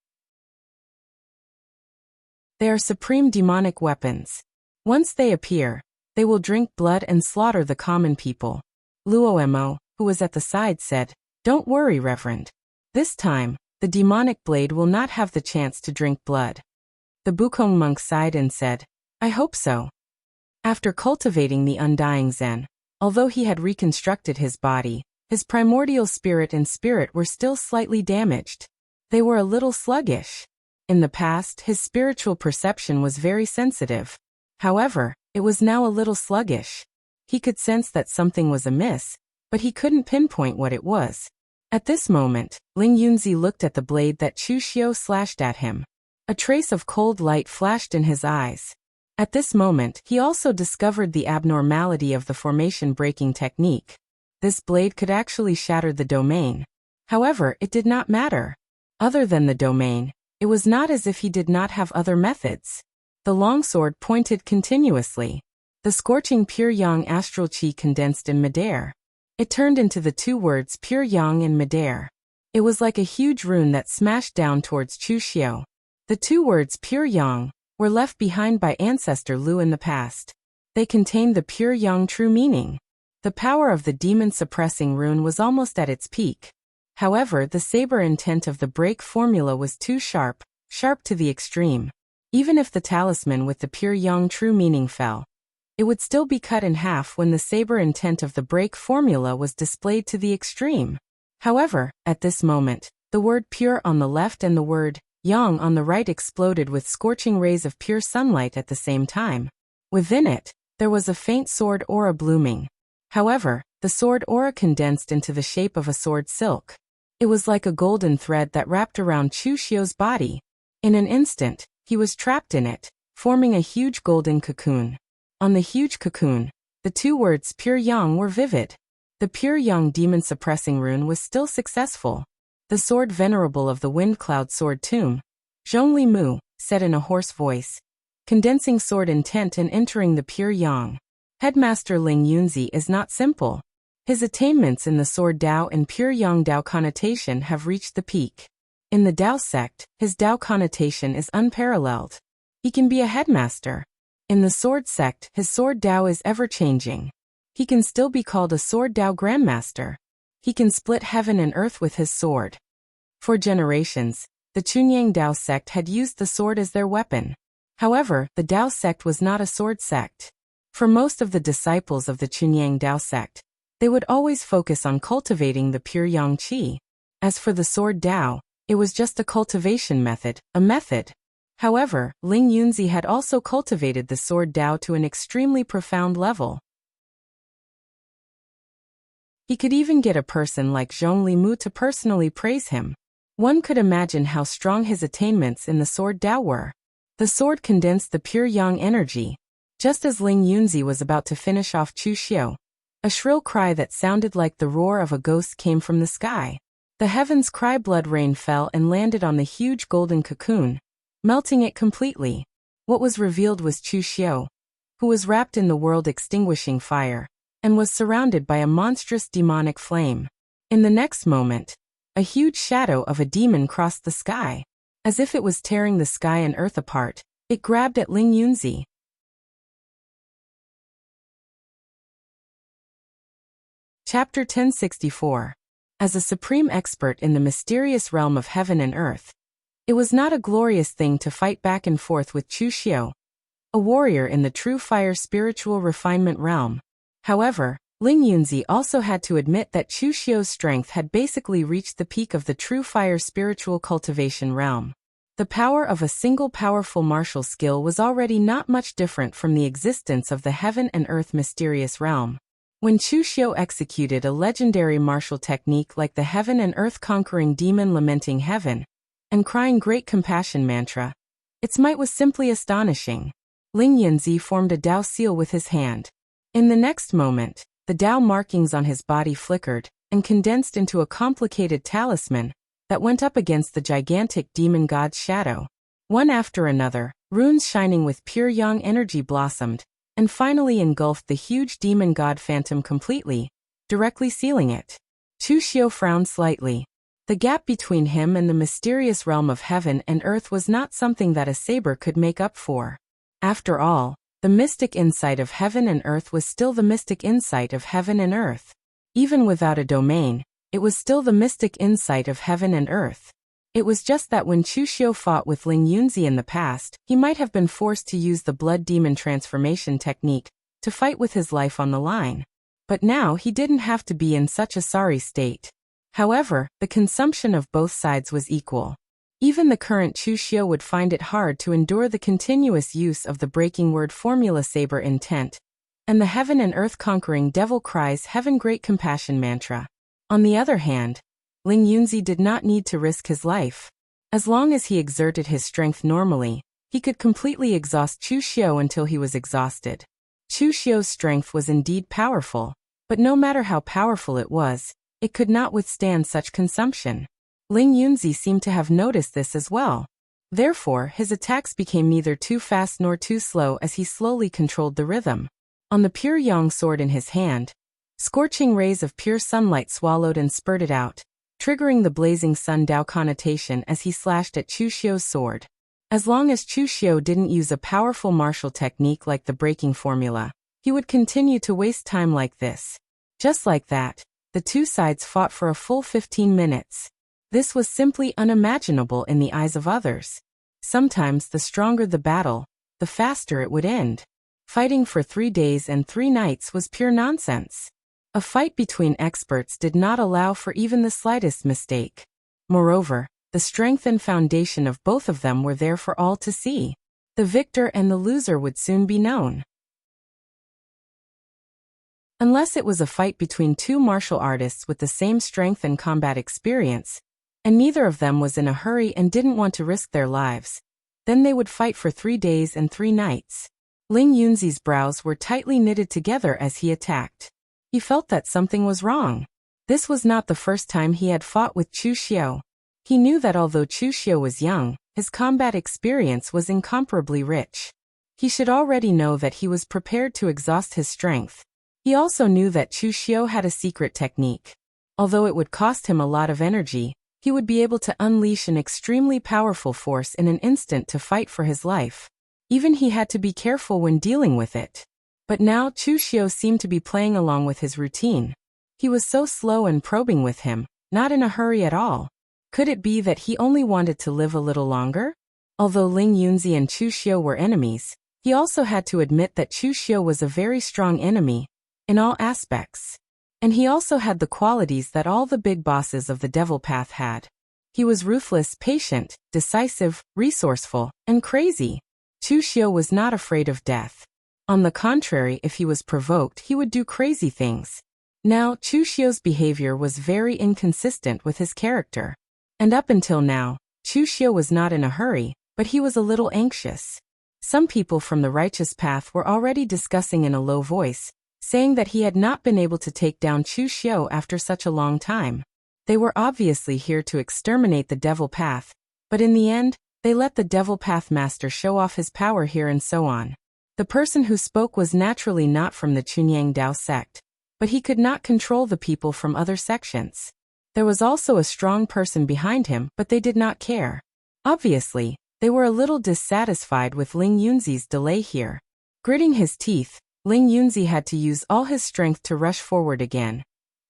They are supreme demonic weapons. Once they appear, they will drink blood and slaughter the common people." Luomo, who was at the side, said, "Don't worry, Reverend. This time, the demonic blade will not have the chance to drink blood." The Bukong monk sighed and said, "I hope so." After cultivating the undying Zen, although he had reconstructed his body, his primordial spirit and spirit were still slightly damaged. They were a little sluggish. In the past, his spiritual perception was very sensitive. However, it was now a little sluggish. He could sense that something was amiss, but he couldn't pinpoint what it was. At this moment, Ling Yunzi looked at the blade that Chu Xiu slashed at him. A trace of cold light flashed in his eyes. At this moment, he also discovered the abnormality of the formation breaking technique. This blade could actually shatter the domain. However, it did not matter. Other than the domain, it was not as if he did not have other methods. The longsword pointed continuously. The scorching pure yang astral qi condensed in midair. It turned into the two words pure yang in midair. It was like a huge rune that smashed down towards Chu Xiu. The two words pure yang were left behind by ancestor Lu in the past. They contained the pure yang true meaning. The power of the demon-suppressing rune was almost at its peak. However, the saber intent of the break formula was too sharp to the extreme. Even if the talisman with the pure yang true meaning fell, it would still be cut in half when the saber intent of the break formula was displayed to the extreme. However, at this moment, the word pure on the left and the word yang on the right exploded with scorching rays of pure sunlight at the same time. Within it, there was a faint sword aura blooming. However, the sword aura condensed into the shape of a sword silk. It was like a golden thread that wrapped around Chu Xiu's body. In an instant, he was trapped in it, forming a huge golden cocoon. On the huge cocoon, the two words pure yang were vivid. The pure yang demon-suppressing rune was still successful. The sword venerable of the wind cloud sword tomb, Zhongli Mu, said in a hoarse voice, condensing sword intent and entering the pure yang. Headmaster Ling Yunzi is not simple. His attainments in the sword Dao and pure yang Dao connotation have reached the peak. In the Dao sect, his Dao connotation is unparalleled. He can be a headmaster. In the sword sect, his sword Dao is ever-changing. He can still be called a sword Dao grandmaster. He can split heaven and earth with his sword. For generations, the Chunyang Dao sect had used the sword as their weapon. However, the Dao sect was not a sword sect. For most of the disciples of the Chunyang Dao sect, they would always focus on cultivating the pure yang qi. As for the sword Dao, it was just a cultivation method, a method. However, Ling Yunzi had also cultivated the sword Dao to an extremely profound level. He could even get a person like Zhong Limu to personally praise him. One could imagine how strong his attainments in the sword Dao were. The sword condensed the pure yang energy. Just as Ling Yunzi was about to finish off Chu Xiu, a shrill cry that sounded like the roar of a ghost came from the sky. The heavens' cry blood rain fell and landed on the huge golden cocoon, melting it completely. What was revealed was Chu Xiu, who was wrapped in the world-extinguishing fire, and was surrounded by a monstrous demonic flame. In the next moment, a huge shadow of a demon crossed the sky. As if it was tearing the sky and earth apart, it grabbed at Ling Yunzi. Chapter 1064. As a supreme expert in the mysterious realm of heaven and earth, it was not a glorious thing to fight back and forth with Chu Xiu, a warrior in the true fire spiritual refinement realm. However, Ling Yunzi also had to admit that Chu Xiu's strength had basically reached the peak of the true fire spiritual cultivation realm. The power of a single powerful martial skill was already not much different from the existence of the heaven and earth mysterious realm. When Chu Xiu executed a legendary martial technique like the heaven and earth conquering demon lamenting heaven and crying great compassion mantra, its might was simply astonishing. Ling Yunzi formed a Dao seal with his hand. In the next moment, the Dao markings on his body flickered and condensed into a complicated talisman that went up against the gigantic demon god's shadow. One after another, runes shining with pure yang energy blossomed, and finally engulfed the huge demon god phantom completely, directly sealing it. Chu Xiu frowned slightly. The gap between him and the mysterious realm of heaven and earth was not something that a saber could make up for. After all, the mystic insight of heaven and earth was still the mystic insight of heaven and earth. Even without a domain, it was still the mystic insight of heaven and earth. It was just that when Chu Xiu fought with Ling Yunzi in the past, he might have been forced to use the blood demon transformation technique to fight with his life on the line. But now he didn't have to be in such a sorry state. However, the consumption of both sides was equal. Even the current Chu Xiu would find it hard to endure the continuous use of the breaking word formula saber intent, and the heaven and earth conquering devil cries heaven great compassion mantra. On the other hand, Ling Yunzi did not need to risk his life. As long as he exerted his strength normally, he could completely exhaust Chu Xiu until he was exhausted. Chu Xiu's strength was indeed powerful, but no matter how powerful it was, it could not withstand such consumption. Ling Yunzi seemed to have noticed this as well. Therefore, his attacks became neither too fast nor too slow as he slowly controlled the rhythm. On the pure yang sword in his hand, scorching rays of pure sunlight swallowed and spurted out, triggering the blazing sun Dao connotation as he slashed at Chu Xiu's sword. As long as Chu Xiu didn't use a powerful martial technique like the breaking formula, he would continue to waste time like this. Just like that, the two sides fought for a full 15 minutes. This was simply unimaginable in the eyes of others. Sometimes the stronger the battle, the faster it would end. Fighting for 3 days and 3 nights was pure nonsense. A fight between experts did not allow for even the slightest mistake. Moreover, the strength and foundation of both of them were there for all to see. The victor and the loser would soon be known. Unless it was a fight between two martial artists with the same strength and combat experience, and neither of them was in a hurry and didn't want to risk their lives, then they would fight for 3 days and 3 nights. Ling Yunzi's brows were tightly knitted together as he attacked. He felt that something was wrong. This was not the first time he had fought with Chu Xiu. He knew that although Chu Xiu was young, his combat experience was incomparably rich. He should already know that he was prepared to exhaust his strength. He also knew that Chu Xiu had a secret technique. Although it would cost him a lot of energy, he would be able to unleash an extremely powerful force in an instant to fight for his life. Even he had to be careful when dealing with it. But now Chu Xiu seemed to be playing along with his routine. He was so slow and probing with him, not in a hurry at all. Could it be that he only wanted to live a little longer? Although Ling Yunzi and Chu Xiu were enemies, he also had to admit that Chu Xiu was a very strong enemy, in all aspects. And he also had the qualities that all the big bosses of the Devil Path had. He was ruthless, patient, decisive, resourceful, and crazy. Chu Xiu was not afraid of death. On the contrary, if he was provoked, he would do crazy things. Now, Chu Xiu's behavior was very inconsistent with his character. And up until now, Chu Xiu was not in a hurry, but he was a little anxious. Some people from the righteous path were already discussing in a low voice, saying that he had not been able to take down Chu Xiu after such a long time. They were obviously here to exterminate the Devil Path, but in the end, they let the Devil Path Master show off his power here and so on. The person who spoke was naturally not from the Chunyang Dao sect, but he could not control the people from other sections. There was also a strong person behind him, but they did not care. Obviously, they were a little dissatisfied with Ling Yunzi's delay here. Gritting his teeth, Ling Yunzi had to use all his strength to rush forward again,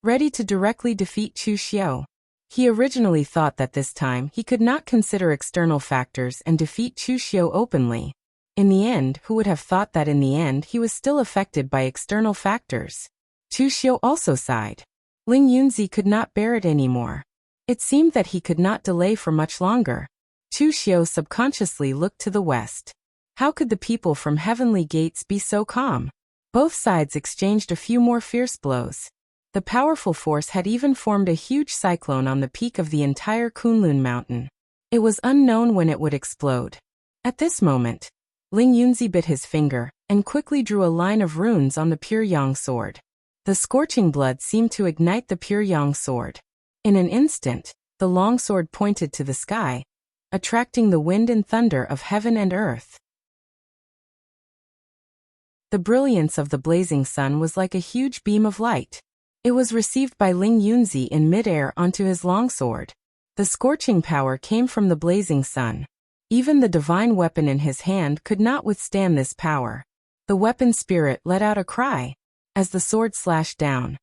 ready to directly defeat Chu Xiu. He originally thought that this time he could not consider external factors and defeat Chu Xiu openly. In the end, who would have thought that in the end he was still affected by external factors? Chu Xiu also sighed. Ling Yunzi could not bear it anymore. It seemed that he could not delay for much longer. Chu Xiu subconsciously looked to the west. How could the people from Heavenly Gates be so calm? Both sides exchanged a few more fierce blows. The powerful force had even formed a huge cyclone on the peak of the entire Kunlun mountain. It was unknown when it would explode. At this moment, Ling Yunzi bit his finger and quickly drew a line of runes on the pure yang sword. The scorching blood seemed to ignite the pure yang sword. In an instant, the long sword pointed to the sky, attracting the wind and thunder of heaven and earth. The brilliance of the blazing sun was like a huge beam of light. It was received by Ling Yunzi in midair onto his longsword. The scorching power came from the blazing sun. Even the divine weapon in his hand could not withstand this power. The weapon spirit let out a cry as the sword slashed down.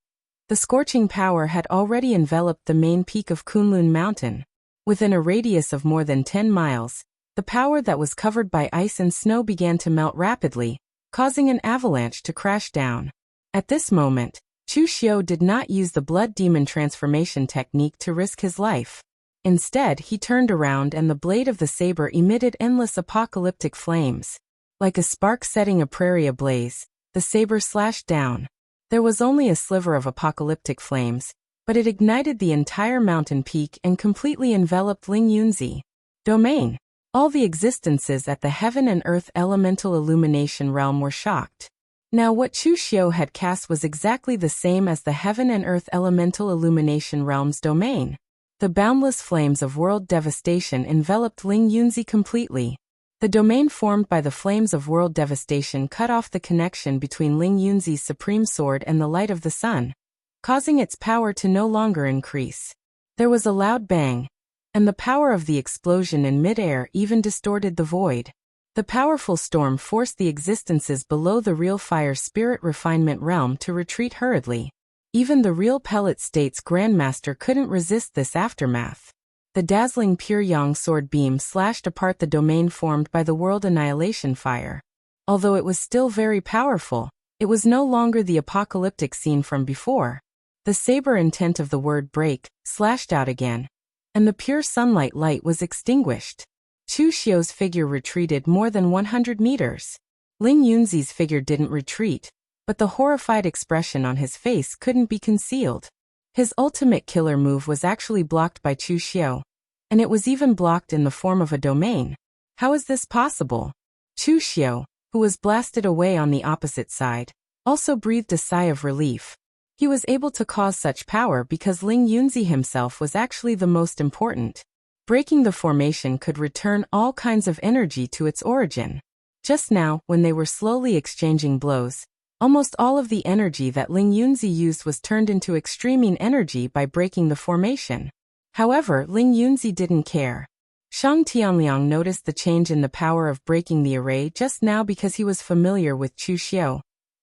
The scorching power had already enveloped the main peak of Kunlun Mountain. Within a radius of more than 10 miles, the power that was covered by ice and snow began to melt rapidly, causing an avalanche to crash down. At this moment, Chu Xiu did not use the blood demon transformation technique to risk his life. Instead, he turned around and the blade of the saber emitted endless apocalyptic flames. Like a spark setting a prairie ablaze, the saber slashed down. There was only a sliver of apocalyptic flames, but it ignited the entire mountain peak and completely enveloped Ling Yunzi. Domain. All the existences at the heaven and earth elemental illumination realm were shocked. Now what Chu Xiu had cast was exactly the same as the heaven and earth elemental illumination realm's domain. The boundless flames of world devastation enveloped Ling Yunzi completely. The domain formed by the flames of world devastation cut off the connection between Ling Yunzi's supreme sword and the light of the sun, causing its power to no longer increase. There was a loud bang, and the power of the explosion in midair even distorted the void. The powerful storm forced the existences below the real fire spirit refinement realm to retreat hurriedly. Even the real pellet state's grandmaster couldn't resist this aftermath. The dazzling pure yang sword beam slashed apart the domain formed by the world annihilation fire. Although it was still very powerful, it was no longer the apocalyptic scene from before. The saber intent of the word break slashed out again, and the pure sunlight light was extinguished. Chu Xiu's figure retreated more than 100 meters. Ling Yunzi's figure didn't retreat, but the horrified expression on his face couldn't be concealed. His ultimate killer move was actually blocked by Chu Xiu, and it was even blocked in the form of a domain. How is this possible? Chu Xiu, who was blasted away on the opposite side, also breathed a sigh of relief. He was able to cause such power because Ling Yunzi himself was actually the most important. Breaking the formation could return all kinds of energy to its origin. Just now, when they were slowly exchanging blows, almost all of the energy that Ling Yunzi used was turned into extreme energy by breaking the formation. However, Ling Yunzi didn't care. Shang Tianliang noticed the change in the power of breaking the array just now because he was familiar with Chu Xiu,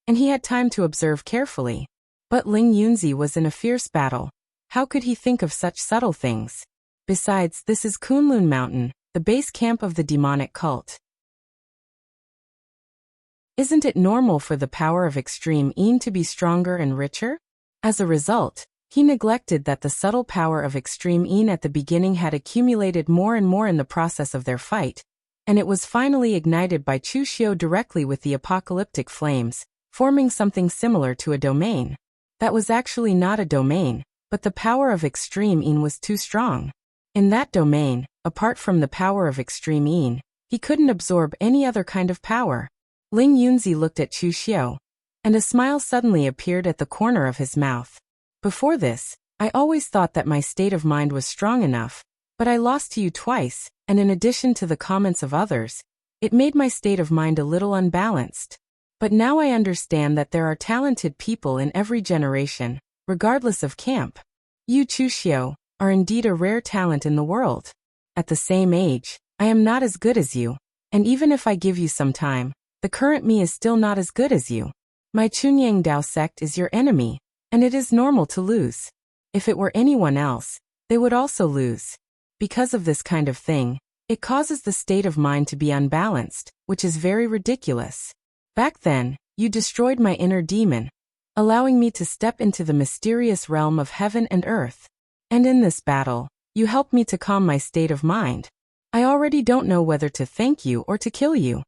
and he had time to observe carefully. But Ling Yunzi was in a fierce battle. How could he think of such subtle things? Besides, this is Kunlun Mountain, the base camp of the demonic cult. Isn't it normal for the power of extreme Yin to be stronger and richer? As a result, he neglected that the subtle power of extreme Yin at the beginning had accumulated more and more in the process of their fight, and it was finally ignited by Chu Xiu directly with the apocalyptic flames, forming something similar to a domain. That was actually not a domain, but the power of extreme Yin was too strong. In that domain, apart from the power of extreme Yin, he couldn't absorb any other kind of power. Ling Yunzi looked at Chu Xiu, and a smile suddenly appeared at the corner of his mouth. Before this, I always thought that my state of mind was strong enough, but I lost to you twice, and in addition to the comments of others, it made my state of mind a little unbalanced. But now I understand that there are talented people in every generation, regardless of camp. You, Chu Xiu, are indeed a rare talent in the world. At the same age, I am not as good as you, and even if I give you some time, the current me is still not as good as you. My Chunyang Dao sect is your enemy, and it is normal to lose. If it were anyone else, they would also lose. Because of this kind of thing, it causes the state of mind to be unbalanced, which is very ridiculous. Back then, you destroyed my inner demon, allowing me to step into the mysterious realm of heaven and earth. And in this battle, you helped me to calm my state of mind. I already don't know whether to thank you or to kill you.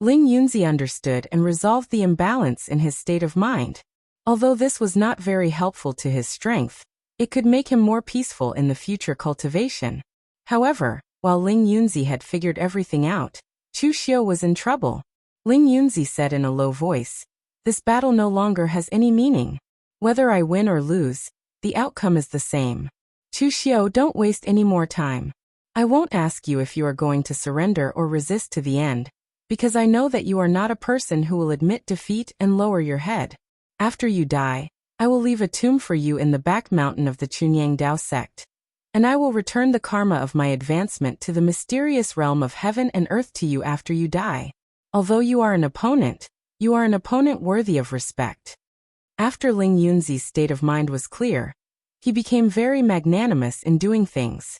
Ling Yunzi understood and resolved the imbalance in his state of mind. Although this was not very helpful to his strength, it could make him more peaceful in the future cultivation. However, while Ling Yunzi had figured everything out, Chu Xiu was in trouble. Ling Yunzi said in a low voice, "This battle no longer has any meaning. Whether I win or lose, the outcome is the same. Chu Xiu, don't waste any more time. I won't ask you if you are going to surrender or resist to the end, because I know that you are not a person who will admit defeat and lower your head. After you die, I will leave a tomb for you in the back mountain of the Chunyang Dao sect, and I will return the karma of my advancement to the mysterious realm of heaven and earth to you after you die. Although you are an opponent worthy of respect." After Ling Yunzi's state of mind was clear, he became very magnanimous in doing things.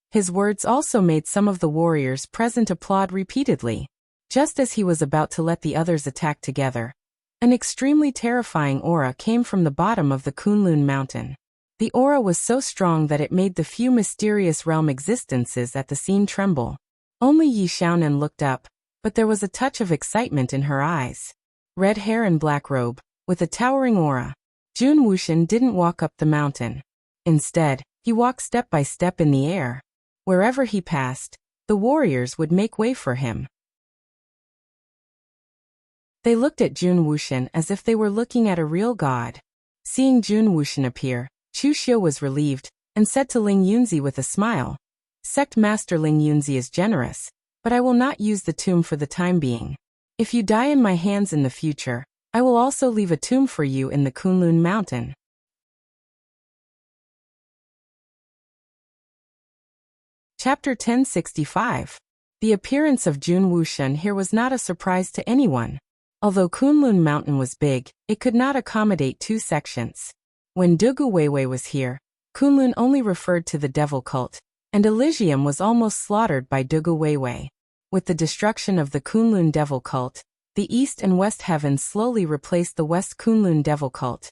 His words also made some of the warriors present applaud repeatedly. Just as he was about to let the others attack together, an extremely terrifying aura came from the bottom of the Kunlun Mountain. The aura was so strong that it made the few mysterious realm existences at the scene tremble. Only Yi Xiaonan looked up, but there was a touch of excitement in her eyes. Red hair and black robe, with a towering aura, Jun Wuxian didn't walk up the mountain. Instead, he walked step by step in the air. Wherever he passed, the warriors would make way for him. They looked at Jun Wuxian as if they were looking at a real god. Seeing Jun Wuxian appear, Chu Xiu was relieved, and said to Ling Yunzi with a smile, "Sect Master Ling Yunzi is generous, but I will not use the tomb for the time being. If you die in my hands in the future, I will also leave a tomb for you in the Kunlun Mountain." Chapter 1065. The appearance of Jun Wuxian here was not a surprise to anyone. Although Kunlun Mountain was big, it could not accommodate two sections. When Dugu Weiwei was here, Kunlun only referred to the devil cult, and Elysium was almost slaughtered by Dugu Weiwei. With the destruction of the Kunlun devil cult, the East and West Heavens slowly replaced the West Kunlun devil cult,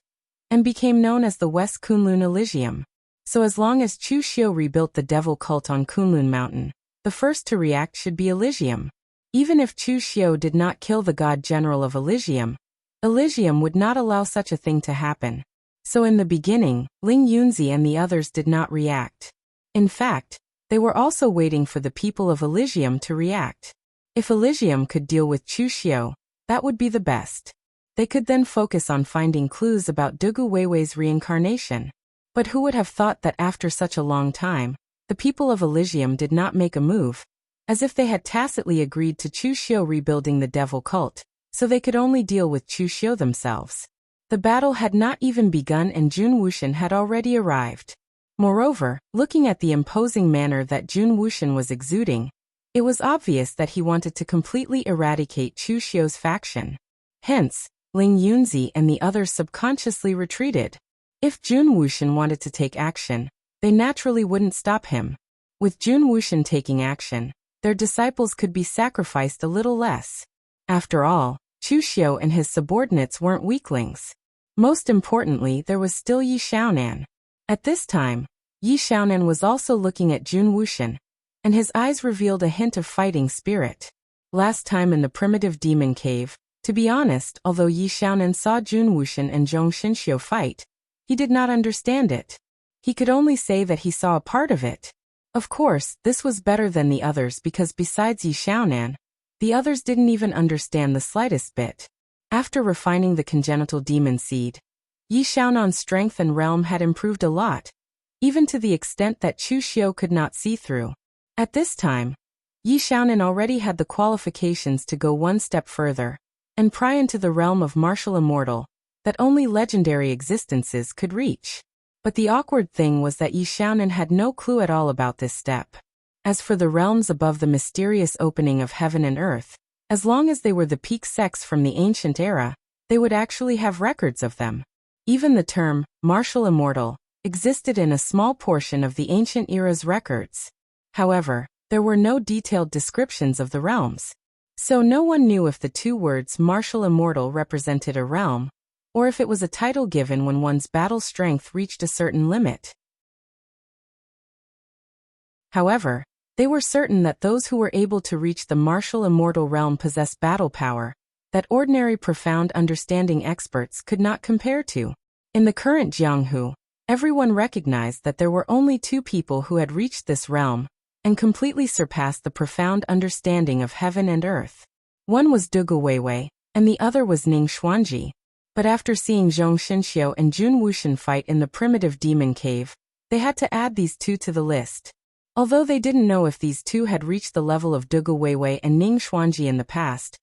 and became known as the West Kunlun Elysium. So as long as Chu Xiu rebuilt the devil cult on Kunlun Mountain, the first to react should be Elysium. Even if Chu Xiu did not kill the god general of Elysium, Elysium would not allow such a thing to happen. So in the beginning, Ling Yunzi and the others did not react. In fact, they were also waiting for the people of Elysium to react. If Elysium could deal with Chu Xiu, that would be the best. They could then focus on finding clues about Dugu Weiwei's reincarnation. But who would have thought that after such a long time, the people of Elysium did not make a move, as if they had tacitly agreed to Chu Xiu rebuilding the devil cult, so they could only deal with Chu Xiu themselves. The battle had not even begun and Jun Wuxian had already arrived. Moreover, looking at the imposing manner that Jun Wuxian was exuding, it was obvious that he wanted to completely eradicate Chu Xiu's faction. Hence, Ling Yunzi and the others subconsciously retreated. If Jun Wuxian wanted to take action, they naturally wouldn't stop him. With Jun Wuxian taking action, their disciples could be sacrificed a little less. After all, Chu Xiu and his subordinates weren't weaklings. Most importantly, there was still Yi Xiaonan. At this time, Yi Xiaonan was also looking at Jun Wuxian, and his eyes revealed a hint of fighting spirit. Last time in the primitive demon cave, to be honest, although Yi Xiaonan saw Jun Wuxian and Zhong Xinxiu fight, he did not understand it. He could only say that he saw a part of it. Of course, this was better than the others because besides Yi Xiaonan, the others didn't even understand the slightest bit. After refining the congenital demon seed, Yi Xiaonan's strength and realm had improved a lot, even to the extent that Chu Xiu could not see through. At this time, Yi Xiaonan already had the qualifications to go one step further and pry into the realm of martial immortal that only legendary existences could reach. But the awkward thing was that Yi Xiaonan had no clue at all about this step. As for the realms above the mysterious opening of heaven and earth, as long as they were the peak sects from the ancient era, they would actually have records of them. Even the term, martial immortal, existed in a small portion of the ancient era's records. However, there were no detailed descriptions of the realms. So no one knew if the two words martial immortal represented a realm, or if it was a title given when one's battle strength reached a certain limit. However, they were certain that those who were able to reach the martial immortal realm possessed battle power that ordinary profound understanding experts could not compare to. In the current Jianghu, everyone recognized that there were only two people who had reached this realm and completely surpassed the profound understanding of heaven and earth. One was Dugu Weiwei, and the other was Ning Xuanji. But after seeing Zhong Xinxiu and Jun Wuxian fight in the primitive demon cave, they had to add these two to the list. Although they didn't know if these two had reached the level of Dugu Weiwei and Ning Xuanji in the past,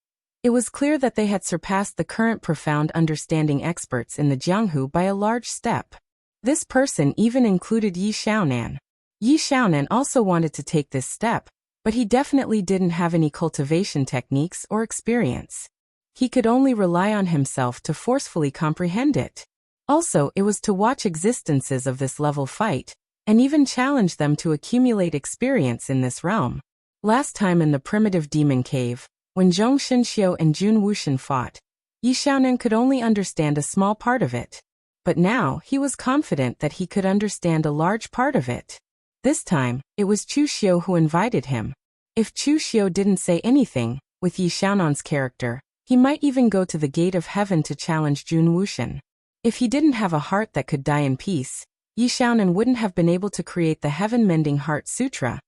it was clear that they had surpassed the current profound understanding experts in the Jianghu by a large step. This person even included Yi Xiaonan. Yi Xiaonan also wanted to take this step, but he definitely didn't have any cultivation techniques or experience. He could only rely on himself to forcefully comprehend it. Also, it was to watch existences of this level fight, and even challenge them to accumulate experience in this realm. Last time in the primitive demon cave, when Zhong Xinxiu and Jun Wuxian fought, Yi Xiaonan could only understand a small part of it. But now, he was confident that he could understand a large part of it. This time, it was Chu Xiu who invited him. If Chu Xiu didn't say anything, with Yi Xiaonan's character, he might even go to the gate of heaven to challenge Jun Wuxian. If he didn't have a heart that could die in peace, Yi Xiaonan wouldn't have been able to create the Heaven-Mending Heart Sutra,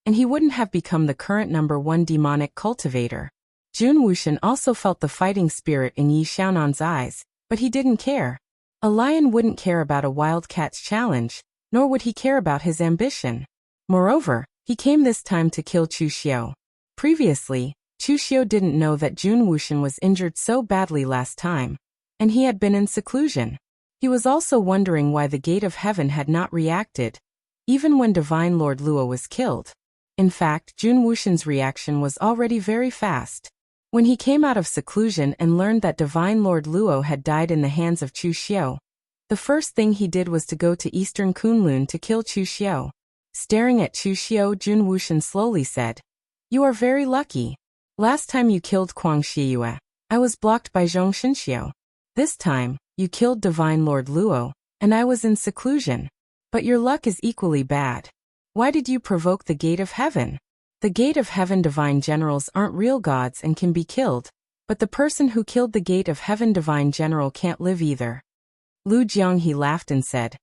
and he wouldn't have become the current #1 demonic cultivator. Jun Wuxian also felt the fighting spirit in Yi Xiaonan's eyes, but he didn't care. A lion wouldn't care about a wildcat's challenge, nor would he care about his ambition. Moreover, he came this time to kill Chu Xiu. Previously, Chu Xiu didn't know that Jun Wuxian was injured so badly last time, and he had been in seclusion. He was also wondering why the Gate of Heaven had not reacted, even when Divine Lord Luo was killed. In fact, Jun Wuxian's reaction was already very fast. When he came out of seclusion and learned that Divine Lord Luo had died in the hands of Chu Xiu, the first thing he did was to go to Eastern Kunlun to kill Chu Xiu. Staring at Chu Xiu, Jun Wuxian slowly said, "You are very lucky. Last time you killed Kuang Shiyue, I was blocked by Zhong Xinxiu. This time, you killed Divine Lord Luo, and I was in seclusion. But your luck is equally bad. Why did you provoke the Gate of Heaven? The Gate of Heaven divine generals aren't real gods and can be killed, but the person who killed the Gate of Heaven divine general can't live either." Lu Jianghe laughed and said,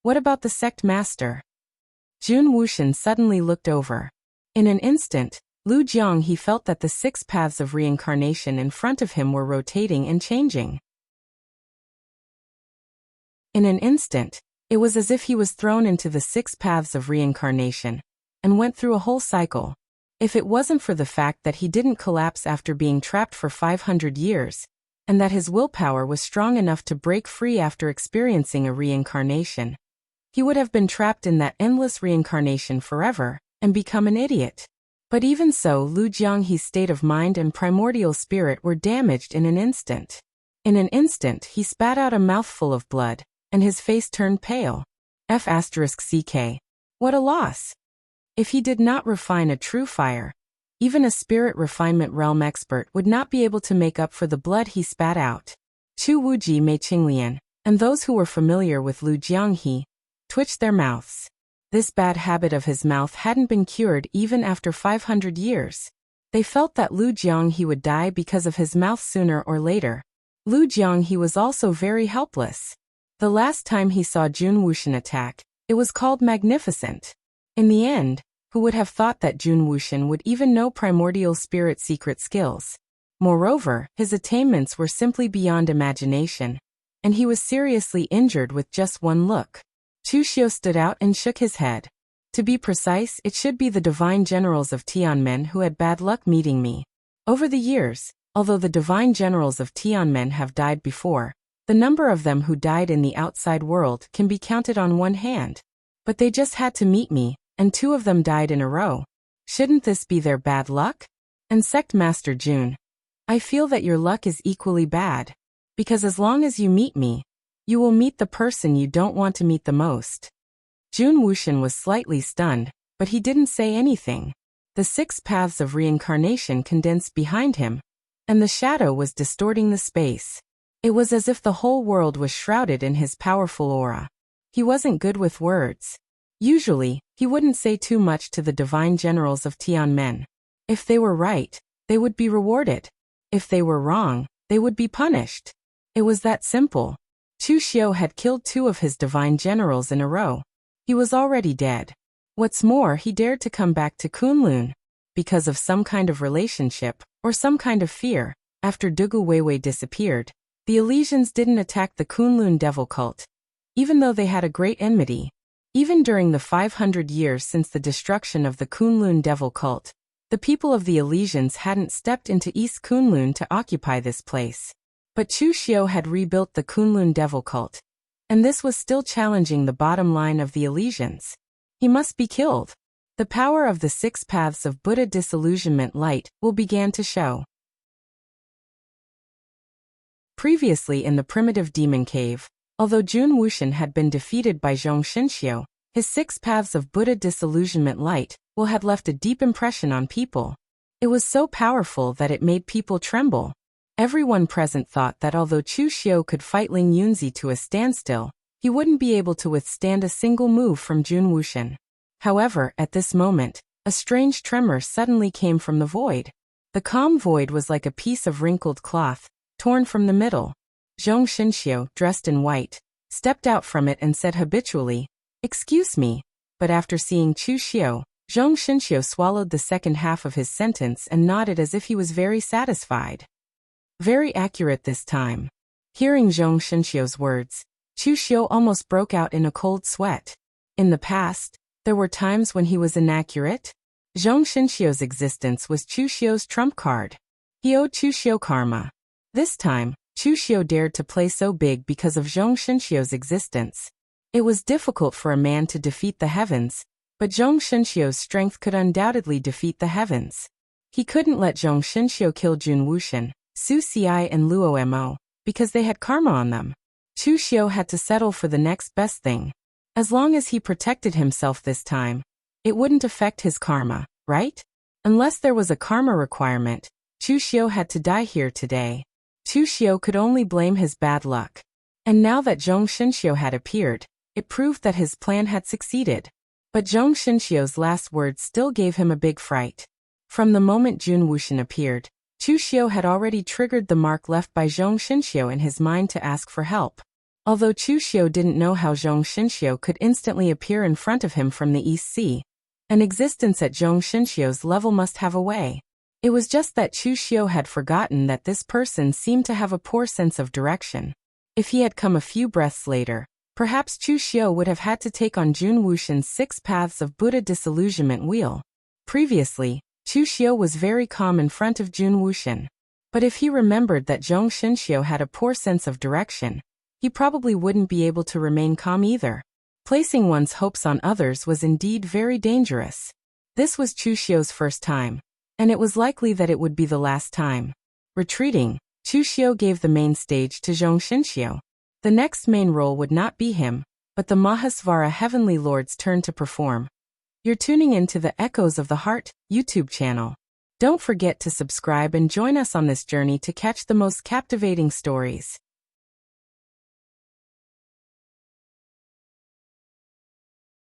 "What about the sect master?" Jun Wuxian suddenly looked over. In an instant, Lu Jianghe felt that the 6 paths of reincarnation in front of him were rotating and changing. In an instant, it was as if he was thrown into the 6 paths of reincarnation, and went through a whole cycle. If it wasn't for the fact that he didn't collapse after being trapped for 500 years, and that his willpower was strong enough to break free after experiencing a reincarnation, He would have been trapped in that endless reincarnation forever and become an idiot. But even so, Lu Jianghe's state of mind and primordial spirit were damaged in an instant. In an instant, he spat out a mouthful of blood, and his face turned pale. F***ck. What a loss! If he did not refine a true fire, even a spirit refinement realm expert would not be able to make up for the blood he spat out. Chu Wuji Mei Qinglian, and those who were familiar with Lu Jianghe, twitched their mouths. This bad habit of his mouth hadn't been cured even after 500 years. They felt that Lu Jianghe would die because of his mouth sooner or later. Lu Jianghe was also very helpless. The last time he saw Jun Wuxian attack, it was called magnificent. In the end, who would have thought that Jun Wuxian would even know primordial spirit secret skills? Moreover, his attainments were simply beyond imagination, and he was seriously injured with just one look. Chu Xiu stood out and shook his head. To be precise, it should be the divine generals of Tianmen who had bad luck meeting me. Over the years, although the divine generals of Tianmen have died before, the number of them who died in the outside world can be counted on one hand. But they just had to meet me, and 2 of them died in a row. Shouldn't this be their bad luck? And Sect Master Jun, I feel that your luck is equally bad. Because as long as you meet me, you will meet the person you don't want to meet the most. Jun Wuxian was slightly stunned, but he didn't say anything. The 6 paths of reincarnation condensed behind him, and the shadow was distorting the space. It was as if the whole world was shrouded in his powerful aura. He wasn't good with words. Usually, he wouldn't say too much to the divine generals of Tianmen. If they were right, they would be rewarded. If they were wrong, they would be punished. It was that simple. Chu Xiu had killed 2 of his divine generals in a row. He was already dead. What's more, he dared to come back to Kunlun. Because of some kind of relationship, or some kind of fear, after Dugu Weiwei disappeared, the Elysians didn't attack the Kunlun devil cult, even though they had a great enmity. Even during the 500 years since the destruction of the Kunlun devil cult, the people of the Elysians hadn't stepped into East Kunlun to occupy this place. But Chu Xiu had rebuilt the Kunlun devil cult, and this was still challenging the bottom line of the Elysians. He must be killed. The power of the 6 paths of Buddha disillusionment light will begin to show. Previously in the primitive demon cave, although Jun Wuxian had been defeated by Zhong Xinxiu, his 6 paths of Buddha disillusionment light will had left a deep impression on people. It was so powerful that it made people tremble. Everyone present thought that although Chu Xiu could fight Ling Yunzi to a standstill, he wouldn't be able to withstand a single move from Jun Wuxian. However, at this moment, a strange tremor suddenly came from the void. The calm void was like a piece of wrinkled cloth, torn from the middle. Zhong Xinxiu, dressed in white, stepped out from it and said habitually, "Excuse me," but after seeing Chu Xiu, Zhong Xinxiu swallowed the second half of his sentence and nodded as if he was very satisfied. Very accurate this time. Hearing Zhong Xinxiu's words, Chu Xiu almost broke out in a cold sweat. In the past, there were times when he was inaccurate. Zhong Xinxiu's existence was Chu Xiu's trump card. He owed Chu Xiu karma. This time, Chu Xiu dared to play so big because of Zhong Xinxiu's existence. It was difficult for a man to defeat the heavens, but Zhong Xinxiu's strength could undoubtedly defeat the heavens. He couldn't let Zhong Xinxiu kill Jun Wuxian, Su Xiai and Luo Mo, because they had karma on them. Chu Xiu had to settle for the next best thing. As long as he protected himself this time, it wouldn't affect his karma, right? Unless there was a karma requirement, Chu Xiu had to die here today. Chu Xiu could only blame his bad luck. And now that Zhong Xinxiu had appeared, it proved that his plan had succeeded. But Zhong Xinxiu's last words still gave him a big fright. From the moment Jun Wuxian appeared, Chu Xiu had already triggered the mark left by Zhong Xinxiu in his mind to ask for help. Although Chu Xiu didn't know how Zhong Xinxiu could instantly appear in front of him from the East Sea, an existence at Zhong Xinxiu's level must have a way. It was just that Chu Xiu had forgotten that this person seemed to have a poor sense of direction. If he had come a few breaths later, perhaps Chu Xiu would have had to take on Jun Wuxian's 6 paths of Buddha disillusionment wheel. Previously, Chu Xiu was very calm in front of Jun Wuxian. But if he remembered that Zhong Xinxiu had a poor sense of direction, he probably wouldn't be able to remain calm either. Placing one's hopes on others was indeed very dangerous. This was Chu Xiu's first time, and it was likely that it would be the last time. Retreating, Chu Xiu gave the main stage to Zhong Xinxiu. The next main role would not be him, but the Mahasvara Heavenly Lord's turn to perform. You're tuning into the Echoes of the Heart YouTube channel. Don't forget to subscribe and join us on this journey to catch the most captivating stories.